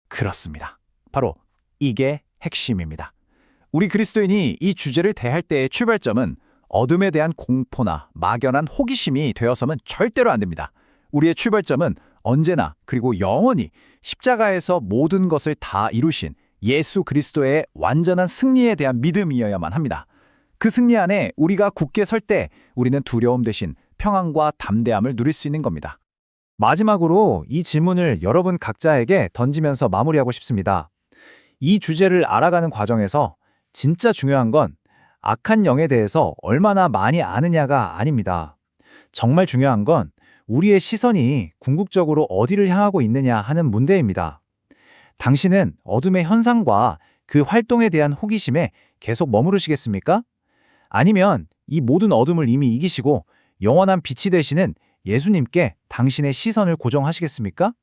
그렇습니다. 바로 이게 핵심입니다. 우리 그리스도인이 이 주제를 대할 때의 출발점은 어둠에 대한 공포나 막연한 호기심이 되어서는 절대로 안 됩니다. 우리의 출발점은 언제나 그리고 영원히 십자가에서 모든 것을 다 이루신 예수 그리스도의 완전한 승리에 대한 믿음이어야만 합니다. 그 승리 안에 우리가 굳게 설 때 우리는 두려움 대신 평안과 담대함을 누릴 수 있는 겁니다. 마지막으로 이 질문을 여러분 각자에게 던지면서 마무리하고 싶습니다. 이 주제를 알아가는 과정에서 진짜 중요한 건 악한 영에 대해서 얼마나 많이 아느냐가 아닙니다. 정말 중요한 건 우리의 시선이 궁극적으로 어디를 향하고 있느냐 하는 문제입니다. 당신은 어둠의 현상과 그 활동에 대한 호기심에 계속 머무르시겠습니까? 아니면 이 모든 어둠을 이미 이기시고 영원한 빛이 되시는 예수님께 당신의 시선을 고정하시겠습니까?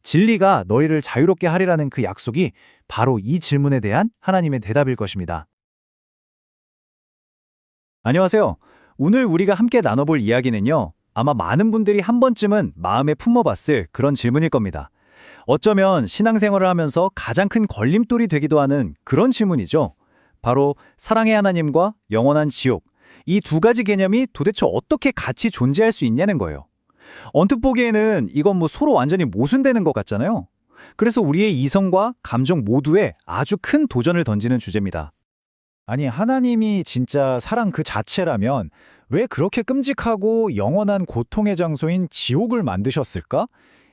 진리가 너희를 자유롭게 하리라는 그 약속이 바로 이 질문에 대한 하나님의 대답일 것입니다. 안녕하세요. 오늘 우리가 함께 나눠볼 이야기는요. 아마 많은 분들이 한 번쯤은 마음에 품어봤을 그런 질문일 겁니다. 어쩌면 신앙생활을 하면서 가장 큰 걸림돌이 되기도 하는 그런 질문이죠. 바로 사랑의 하나님과 영원한 지옥, 이 두 가지 개념이 도대체 어떻게 같이 존재할 수 있냐는 거예요. 언뜻 보기에는 이건 서로 완전히 모순되는 것 같잖아요. 그래서 우리의 이성과 감정 모두에 아주 큰 도전을 던지는 주제입니다. 아니, 하나님이 진짜 사랑 그 자체라면 왜 그렇게 끔찍하고 영원한 고통의 장소인 지옥을 만드셨을까?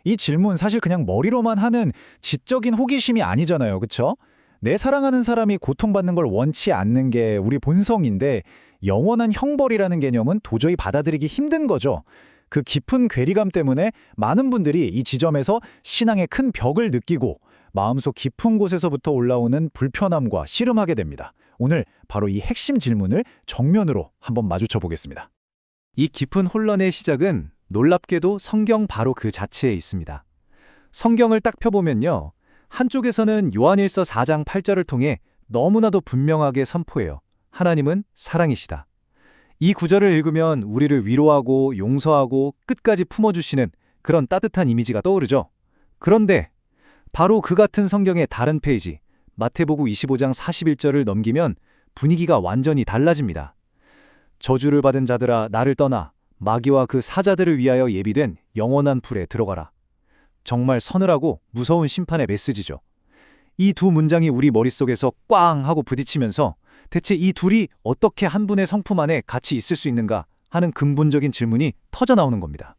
이 질문 사실 그냥 머리로만 하는 지적인 호기심이 아니잖아요. 그쵸? 내 사랑하는 사람이 고통받는 걸 원치 않는 게 우리 본성인데 영원한 형벌이라는 개념은 도저히 받아들이기 힘든 거죠. 그 깊은 괴리감 때문에 많은 분들이 이 지점에서 신앙의 큰 벽을 느끼고 마음속 깊은 곳에서부터 올라오는 불편함과 씨름하게 됩니다. 오늘 바로 이 핵심 질문을 정면으로 한번 마주쳐 보겠습니다. 이 깊은 혼란의 시작은 놀랍게도 성경 바로 그 자체에 있습니다. 성경을 딱 펴보면요. 한쪽에서는 요한일서 4장 8절을 통해 너무나도 분명하게 선포해요. 하나님은 사랑이시다. 이 구절을 읽으면 우리를 위로하고 용서하고 끝까지 품어주시는 그런 따뜻한 이미지가 떠오르죠. 그런데 바로 그 같은 성경의 다른 페이지, 마태복음 25장 41절을 넘기면 분위기가 완전히 달라집니다. 저주를 받은 자들아 나를 떠나 마귀와 그 사자들을 위하여 예비된 영원한 불에 들어가라. 정말 서늘하고 무서운 심판의 메시지죠. 이 두 문장이 우리 머릿속에서 꽝 하고 부딪히면서 대체 이 둘이 어떻게 한 분의 성품 안에 같이 있을 수 있는가 하는 근본적인 질문이 터져 나오는 겁니다.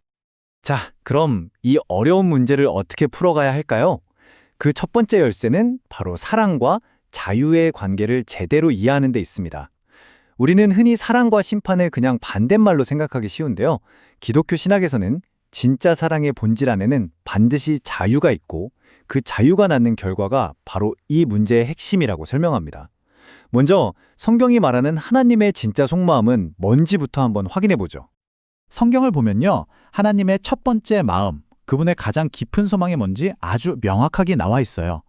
자, 그럼 이 어려운 문제를 어떻게 풀어가야 할까요? 그 첫 번째 열쇠는 바로 사랑과 자유의 관계를 제대로 이해하는 데 있습니다. 우리는 흔히 사랑과 심판을 그냥 반대말로 생각하기 쉬운데요. 기독교 신학에서는 진짜 사랑의 본질 안에는 반드시 자유가 있고 그 자유가 낳는 결과가 바로 이 문제의 핵심이라고 설명합니다. 먼저 성경이 말하는 하나님의 진짜 속마음은 뭔지부터 한번 확인해 보죠. 성경을 보면요. 하나님의 첫 번째 마음, 그분의 가장 깊은 소망이 뭔지 아주 명확하게 나와 있어요.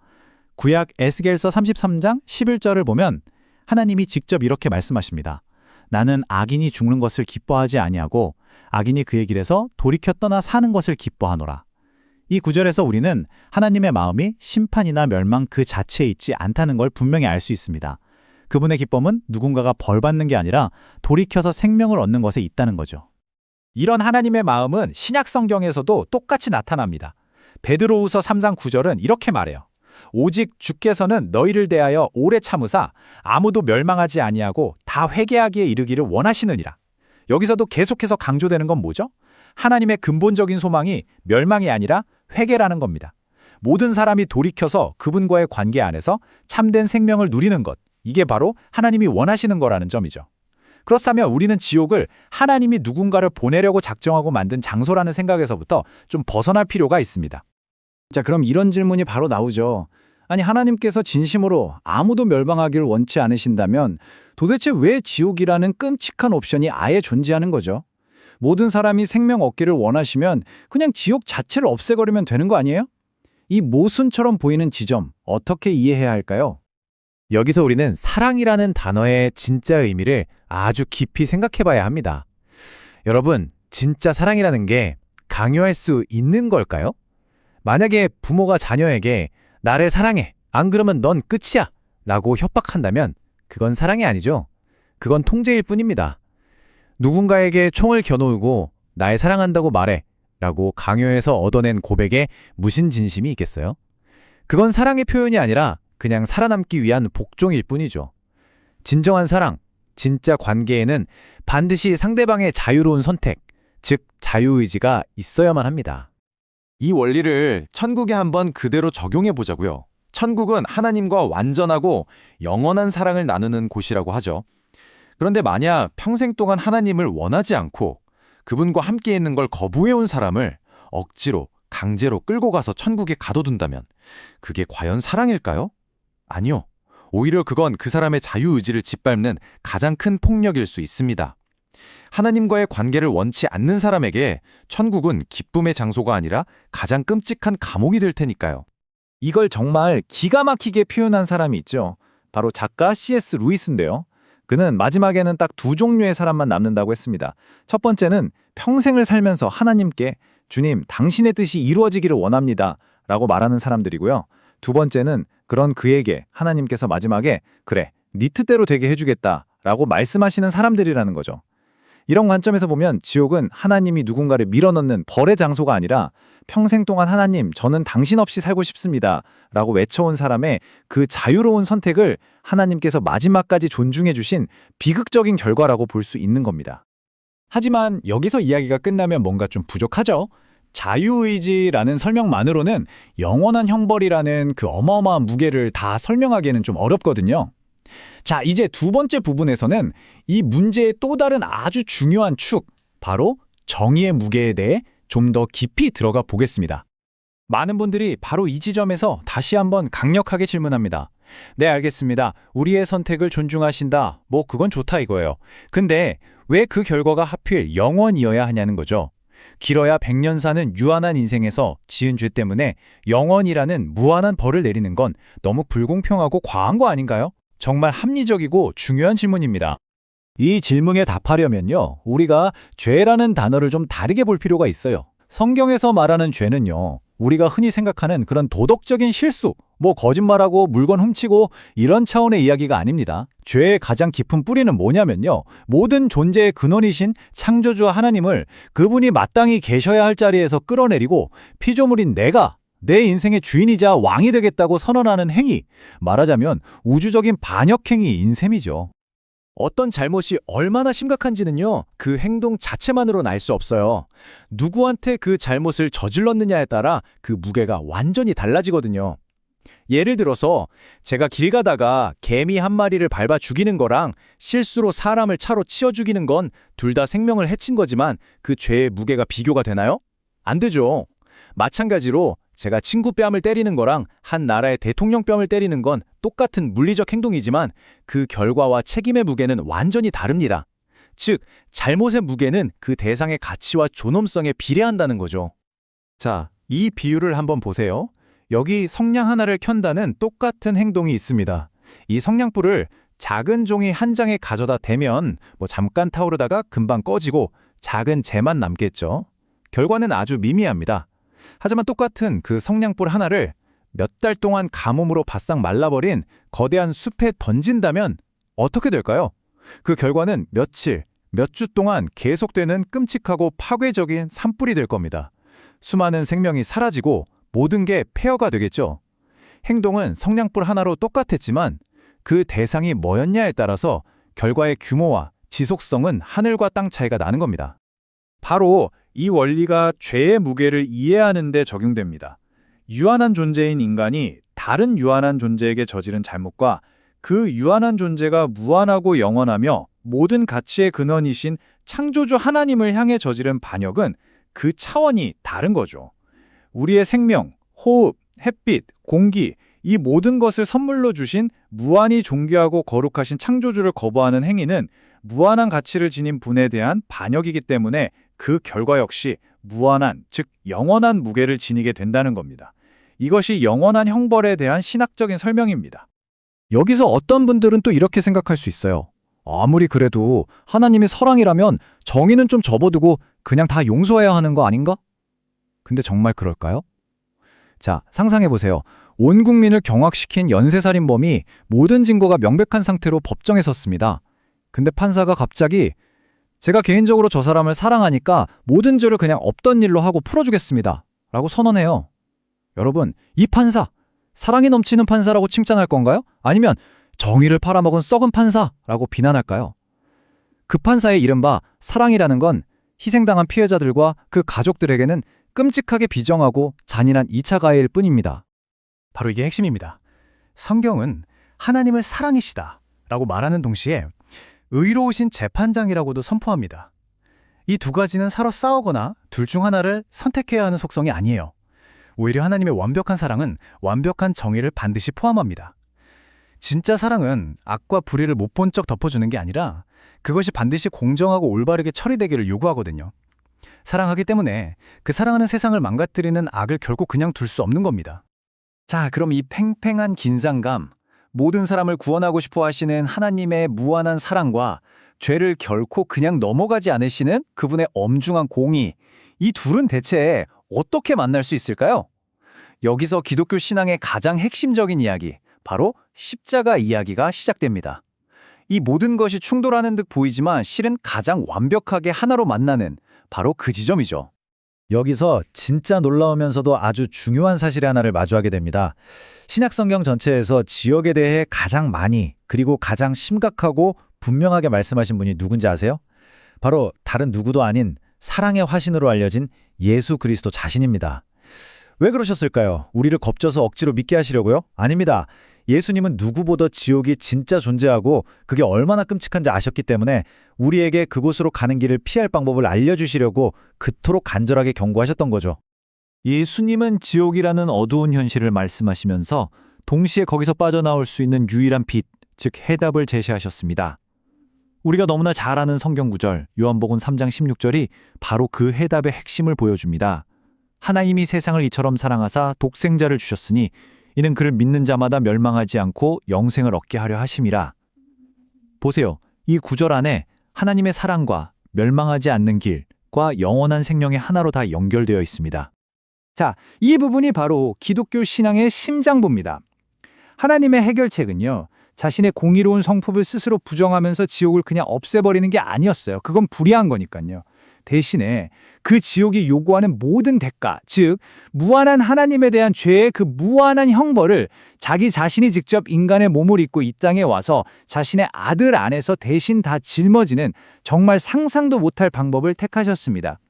구약 에스겔서 33장 11절을 보면 하나님이 직접 이렇게 말씀하십니다. 나는 악인이 죽는 것을 기뻐하지 아니하고 악인이 그의 길에서 돌이켜 떠나 사는 것을 기뻐하노라. 이 구절에서 우리는 하나님의 마음이 심판이나 멸망 그 자체에 있지 않다는 걸 분명히 알 수 있습니다. 그분의 기쁨은 누군가가 벌받는 게 아니라 돌이켜서 생명을 얻는 것에 있다는 거죠. 이런 하나님의 마음은 신약 성경에서도 똑같이 나타납니다. 베드로후서 3장 9절은 이렇게 말해요. 오직 주께서는 너희를 대하여 오래 참으사 아무도 멸망하지 아니하고 다 회개하기에 이르기를 원하시느니라. 여기서도 계속해서 강조되는 건 뭐죠? 하나님의 근본적인 소망이 멸망이 아니라 회개라는 겁니다. 모든 사람이 돌이켜서 그분과의 관계 안에서 참된 생명을 누리는 것, 이게 바로 하나님이 원하시는 거라는 점이죠. 그렇다면 우리는 지옥을 하나님이 누군가를 보내려고 작정하고 만든 장소라는 생각에서부터 좀 벗어날 필요가 있습니다. 자, 그럼 이런 질문이 바로 나오죠. 아니, 하나님께서 진심으로 아무도 멸망하기를 원치 않으신다면 도대체 왜 지옥이라는 끔찍한 옵션이 아예 존재하는 거죠? 모든 사람이 생명 얻기를 원하시면 그냥 지옥 자체를 없애버리면 되는 거 아니에요? 이 모순처럼 보이는 지점, 어떻게 이해해야 할까요? 여기서 우리는 사랑이라는 단어의 진짜 의미를 아주 깊이 생각해 봐야 합니다. 여러분, 진짜 사랑이라는 게 강요할 수 있는 걸까요? 만약에 부모가 자녀에게 나를 사랑해, 안 그러면 넌 끝이야 라고 협박한다면 그건 사랑이 아니죠. 그건 통제일 뿐입니다. 누군가에게 총을 겨누고 날 사랑한다고 말해 라고 강요해서 얻어낸 고백에 무슨 진심이 있겠어요? 그건 사랑의 표현이 아니라 그냥 살아남기 위한 복종일 뿐이죠. 진정한 사랑, 진짜 관계에는 반드시 상대방의 자유로운 선택, 즉 자유의지가 있어야만 합니다. 이 원리를 천국에 한번 그대로 적용해 보자고요. 천국은 하나님과 완전하고 영원한 사랑을 나누는 곳이라고 하죠. 그런데 만약 평생 동안 하나님을 원하지 않고 그분과 함께 있는 걸 거부해온 사람을 억지로, 강제로 끌고 가서 천국에 가둬둔다면 그게 과연 사랑일까요? 아니요. 오히려 그건 그 사람의 자유의지를 짓밟는 가장 큰 폭력일 수 있습니다. 하나님과의 관계를 원치 않는 사람에게 천국은 기쁨의 장소가 아니라 가장 끔찍한 감옥이 될 테니까요. 이걸 정말 기가 막히게 표현한 사람이 있죠. 바로 작가 C.S. 루이스인데요. 그는 마지막에는 딱 두 종류의 사람만 남는다고 했습니다. 첫 번째는 평생을 살면서 하나님께 주님, 당신의 뜻이 이루어지기를 원합니다 라고 말하는 사람들이고요. 두 번째는 그런 그에게 하나님께서 마지막에 그래, 네 뜻대로 되게 해주겠다 라고 말씀하시는 사람들이라는 거죠. 이런 관점에서 보면 지옥은 하나님이 누군가를 밀어넣는 벌의 장소가 아니라 평생 동안 하나님, 저는 당신 없이 살고 싶습니다 라고 외쳐온 사람의 그 자유로운 선택을 하나님께서 마지막까지 존중해 주신 비극적인 결과라고 볼 수 있는 겁니다. 하지만 여기서 이야기가 끝나면 뭔가 좀 부족하죠? 자유의지라는 설명만으로는 영원한 형벌이라는 그 어마어마한 무게를 다 설명하기에는 좀 어렵거든요. 자, 이제 두 번째 부분에서는 이 문제의 또 다른 아주 중요한 축, 바로 정의의 무게에 대해 좀 더 깊이 들어가 보겠습니다. 많은 분들이 바로 이 지점에서 다시 한번 강력하게 질문합니다. 네, 알겠습니다. 우리의 선택을 존중하신다. 뭐 그건 좋다 이거예요. 근데 왜 그 결과가 하필 영원이어야 하냐는 거죠. 길어야 100년 사는 유한한 인생에서 지은 죄 때문에 영원이라는 무한한 벌을 내리는 건 너무 불공평하고 과한 거 아닌가요? 정말 합리적이고 중요한 질문입니다. 이 질문에 답하려면요, 우리가 죄라는 단어를 좀 다르게 볼 필요가 있어요. 성경에서 말하는 죄는요, 우리가 흔히 생각하는 그런 도덕적인 실수, 뭐 거짓말하고 물건 훔치고 이런 차원의 이야기가 아닙니다. 죄의 가장 깊은 뿌리는 뭐냐면요, 모든 존재의 근원이신 창조주 하나님을 그분이 마땅히 계셔야 할 자리에서 끌어내리고 피조물인 내가 내 인생의 주인이자 왕이 되겠다고 선언하는 행위, 말하자면 우주적인 반역행위인 셈이죠. 어떤 잘못이 얼마나 심각한지는요, 그 행동 자체만으로는 알 수 없어요. 누구한테 그 잘못을 저질렀느냐에 따라 그 무게가 완전히 달라지거든요. 예를 들어서 제가 길 가다가 개미 한 마리를 밟아 죽이는 거랑 실수로 사람을 차로 치어 죽이는 건 둘 다 생명을 해친 거지만 그 죄의 무게가 비교가 되나요? 안 되죠. 마찬가지로 제가 친구 뺨을 때리는 거랑 한 나라의 대통령 뺨을 때리는 건 똑같은 물리적 행동이지만 그 결과와 책임의 무게는 완전히 다릅니다. 즉, 잘못의 무게는 그 대상의 가치와 존엄성에 비례한다는 거죠. 자, 이 비유를 한번 보세요. 여기 성냥 하나를 켠다는 똑같은 행동이 있습니다. 이 성냥불을 작은 종이 한 장에 가져다 대면 잠깐 타오르다가 금방 꺼지고 작은 재만 남겠죠. 결과는 아주 미미합니다. 하지만 똑같은 그 성냥불 하나를 몇 달 동안 가뭄으로 바싹 말라버린 거대한 숲에 던진다면 어떻게 될까요? 그 결과는 며칠, 몇 주 동안 계속되는 끔찍하고 파괴적인 산불이 될 겁니다. 수많은 생명이 사라지고 모든 게 폐허가 되겠죠. 행동은 성냥불 하나로 똑같았지만 그 대상이 뭐였냐에 따라서 결과의 규모와 지속성은 하늘과 땅 차이가 나는 겁니다. 바로 이 원리가 죄의 무게를 이해하는 데 적용됩니다. 유한한 존재인 인간이 다른 유한한 존재에게 저지른 잘못과 그 유한한 존재가 무한하고 영원하며 모든 가치의 근원이신 창조주 하나님을 향해 저지른 반역은 그 차원이 다른 거죠. 우리의 생명, 호흡, 햇빛, 공기, 이 모든 것을 선물로 주신 무한히 존귀하고 거룩하신 창조주를 거부하는 행위는 무한한 가치를 지닌 분에 대한 반역이기 때문에 그 결과 역시 무한한, 즉 영원한 무게를 지니게 된다는 겁니다. 이것이 영원한 형벌에 대한 신학적인 설명입니다. 여기서 어떤 분들은 또 이렇게 생각할 수 있어요. 아무리 그래도 하나님이 사랑이라면 정의는 좀 접어두고 그냥 다 용서해야 하는 거 아닌가? 근데 정말 그럴까요? 자, 상상해보세요. 온 국민을 경악시킨 연쇄살인범이 모든 증거가 명백한 상태로 법정에 섰습니다. 근데 판사가 갑자기 제가 개인적으로 저 사람을 사랑하니까 모든 죄를 그냥 없던 일로 하고 풀어주겠습니다 라고 선언해요. 여러분, 이 판사, 사랑이 넘치는 판사라고 칭찬할 건가요? 아니면 정의를 팔아먹은 썩은 판사라고 비난할까요? 그 판사의 이른바 사랑이라는 건 희생당한 피해자들과 그 가족들에게는 끔찍하게 비정하고 잔인한 2차 가해일 뿐입니다. 바로 이게 핵심입니다. 성경은 하나님을 사랑이시다 라고 말하는 동시에 의로우신 재판장이라고도 선포합니다. 이 두 가지는 서로 싸우거나 둘 중 하나를 선택해야 하는 속성이 아니에요. 오히려 하나님의 완벽한 사랑은 완벽한 정의를 반드시 포함합니다. 진짜 사랑은 악과 불의를 못 본 척 덮어주는 게 아니라 그것이 반드시 공정하고 올바르게 처리되기를 요구하거든요. 사랑하기 때문에 그 사랑하는 세상을 망가뜨리는 악을 결코 그냥 둘 수 없는 겁니다. 자, 그럼 이 팽팽한 긴장감, 모든 사람을 구원하고 싶어 하시는 하나님의 무한한 사랑과 죄를 결코 그냥 넘어가지 않으시는 그분의 엄중한 공의, 이 둘은 대체 어떻게 만날 수 있을까요? 여기서 기독교 신앙의 가장 핵심적인 이야기, 바로 십자가 이야기가 시작됩니다. 이 모든 것이 충돌하는 듯 보이지만 실은 가장 완벽하게 하나로 만나는 바로 그 지점이죠. 여기서 진짜 놀라우면서도 아주 중요한 사실 하나를 마주하게 됩니다. 신약 성경 전체에서 지옥에 대해 가장 많이 그리고 가장 심각하고 분명하게 말씀하신 분이 누군지 아세요? 바로 다른 누구도 아닌 사랑의 화신으로 알려진 예수 그리스도 자신입니다. 왜 그러셨을까요? 우리를 겁줘서 억지로 믿게 하시려고요? 아닙니다. 예수님은 누구보다 지옥이 진짜 존재하고 그게 얼마나 끔찍한지 아셨기 때문에 우리에게 그곳으로 가는 길을 피할 방법을 알려주시려고 그토록 간절하게 경고하셨던 거죠. 예수님은 지옥이라는 어두운 현실을 말씀하시면서 동시에 거기서 빠져나올 수 있는 유일한 빛, 즉 해답을 제시하셨습니다. 우리가 너무나 잘 아는 성경 구절 요한복음 3장 16절이 바로 그 해답의 핵심을 보여줍니다. 하나님이 세상을 이처럼 사랑하사 독생자를 주셨으니 이는 그를 믿는 자마다 멸망하지 않고 영생을 얻게 하려 하심이라. 보세요. 이 구절 안에 하나님의 사랑과 멸망하지 않는 길과 영원한 생명의 하나로 다 연결되어 있습니다. 자, 이 부분이 바로 기독교 신앙의 심장부입니다. 하나님의 해결책은요, 자신의 공의로운 성품을 스스로 부정하면서 지옥을 그냥 없애버리는 게 아니었어요. 그건 불의한 거니까요. 대신에 그 지옥이 요구하는 모든 대가, 즉 무한한 하나님에 대한 죄의 그 무한한 형벌을 자기 자신이 직접 인간의 몸을 입고 이 땅에 와서 자신의 아들 안에서 대신 다 짊어지는 정말 상상도 못할 방법을 택하셨습니다.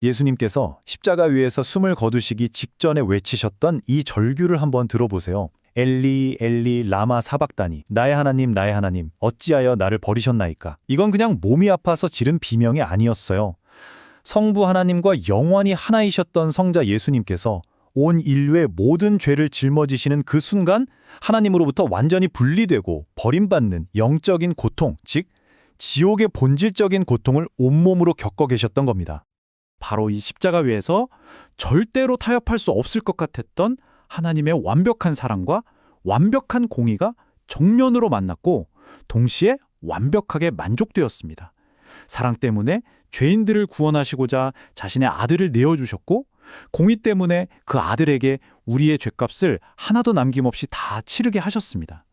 예수님께서 십자가 위에서 숨을 거두시기 직전에 외치셨던 이 절규를 한번 들어보세요. 엘리 엘리 라마 사박다니 나의 하나님 어찌하여 나를 버리셨나이까. 이건 그냥 몸이 아파서 지른 비명이 아니었어요. 성부 하나님과 영원히 하나이셨던 성자 예수님께서 온 인류의 모든 죄를 짊어지시는 그 순간 하나님으로부터 완전히 분리되고 버림받는 영적인 고통, 즉 지옥의 본질적인 고통을 온몸으로 겪어 계셨던 겁니다. 바로 이 십자가 위에서 절대로 타협할 수 없을 것 같았던 하나님의 완벽한 사랑과 완벽한 공의가 정면으로 만났고 동시에 완벽하게 만족되었습니다. 사랑 때문에 죄인들을 구원하시고자 자신의 아들을 내어주셨고 공의 때문에 그 아들에게 우리의 죄값을 하나도 남김없이 다 치르게 하셨습니다.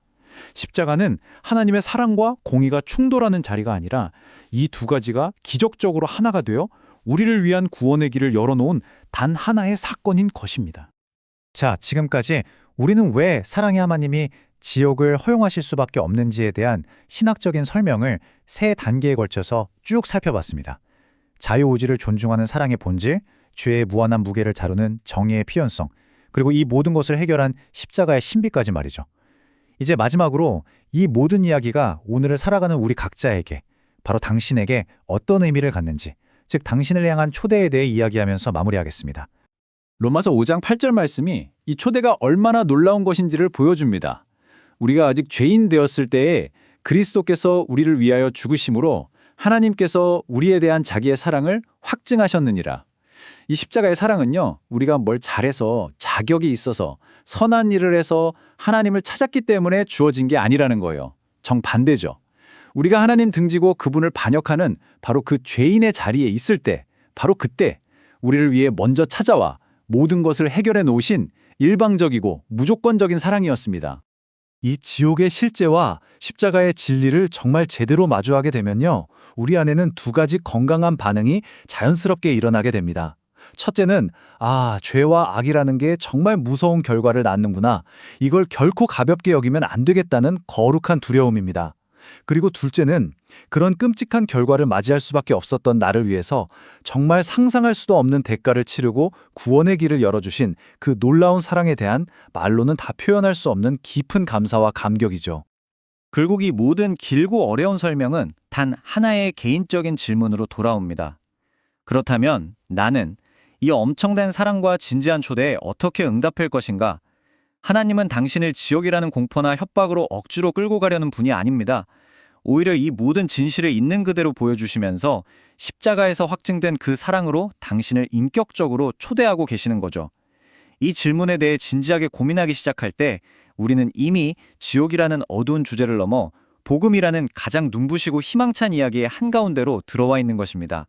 십자가는 하나님의 사랑과 공의가 충돌하는 자리가 아니라 이 두 가지가 기적적으로 하나가 되어 우리를 위한 구원의 길을 열어놓은 단 하나의 사건인 것입니다. 자, 지금까지 우리는 왜 사랑의 하나님이 지옥을 허용하실 수밖에 없는지에 대한 신학적인 설명을 세 단계에 걸쳐서 쭉 살펴봤습니다. 자유의지를 존중하는 사랑의 본질, 죄의 무한한 무게를 다루는 정의의 필연성, 그리고 이 모든 것을 해결한 십자가의 신비까지 말이죠. 이제 마지막으로 이 모든 이야기가 오늘을 살아가는 우리 각자에게, 바로 당신에게 어떤 의미를 갖는지, 즉 당신을 향한 초대에 대해 이야기하면서 마무리하겠습니다. 로마서 5장 8절 말씀이 이 초대가 얼마나 놀라운 것인지를 보여줍니다. 우리가 아직 죄인 되었을 때에 그리스도께서 우리를 위하여 죽으심으로 하나님께서 우리에 대한 자기의 사랑을 확증하셨느니라. 이 십자가의 사랑은요, 우리가 뭘 잘해서 자격이 있어서 선한 일을 해서 하나님을 찾았기 때문에 주어진 게 아니라는 거예요. 정반대죠. 우리가 하나님 등지고 그분을 반역하는 바로 그 죄인의 자리에 있을 때, 바로 그때 우리를 위해 먼저 찾아와 모든 것을 해결해 놓으신 일방적이고 무조건적인 사랑이었습니다. 이 지옥의 실제와 십자가의 진리를 정말 제대로 마주하게 되면요, 우리 안에는 두 가지 건강한 반응이 자연스럽게 일어나게 됩니다. 첫째는 죄와 악이라는 게 정말 무서운 결과를 낳는구나. 이걸 결코 가볍게 여기면 안 되겠다는 거룩한 두려움입니다. 그리고 둘째는 그런 끔찍한 결과를 맞이할 수밖에 없었던 나를 위해서 정말 상상할 수도 없는 대가를 치르고 구원의 길을 열어주신 그 놀라운 사랑에 대한 말로는 다 표현할 수 없는 깊은 감사와 감격이죠. 결국 이 모든 길고 어려운 설명은 단 하나의 개인적인 질문으로 돌아옵니다. 그렇다면 나는 이 엄청난 사랑과 진지한 초대에 어떻게 응답할 것인가? 하나님은 당신을 지옥이라는 공포나 협박으로 억지로 끌고 가려는 분이 아닙니다. 오히려 이 모든 진실을 있는 그대로 보여주시면서 십자가에서 확증된 그 사랑으로 당신을 인격적으로 초대하고 계시는 거죠. 이 질문에 대해 진지하게 고민하기 시작할 때 우리는 이미 지옥이라는 어두운 주제를 넘어 복음이라는 가장 눈부시고 희망찬 이야기의 한가운데로 들어와 있는 것입니다.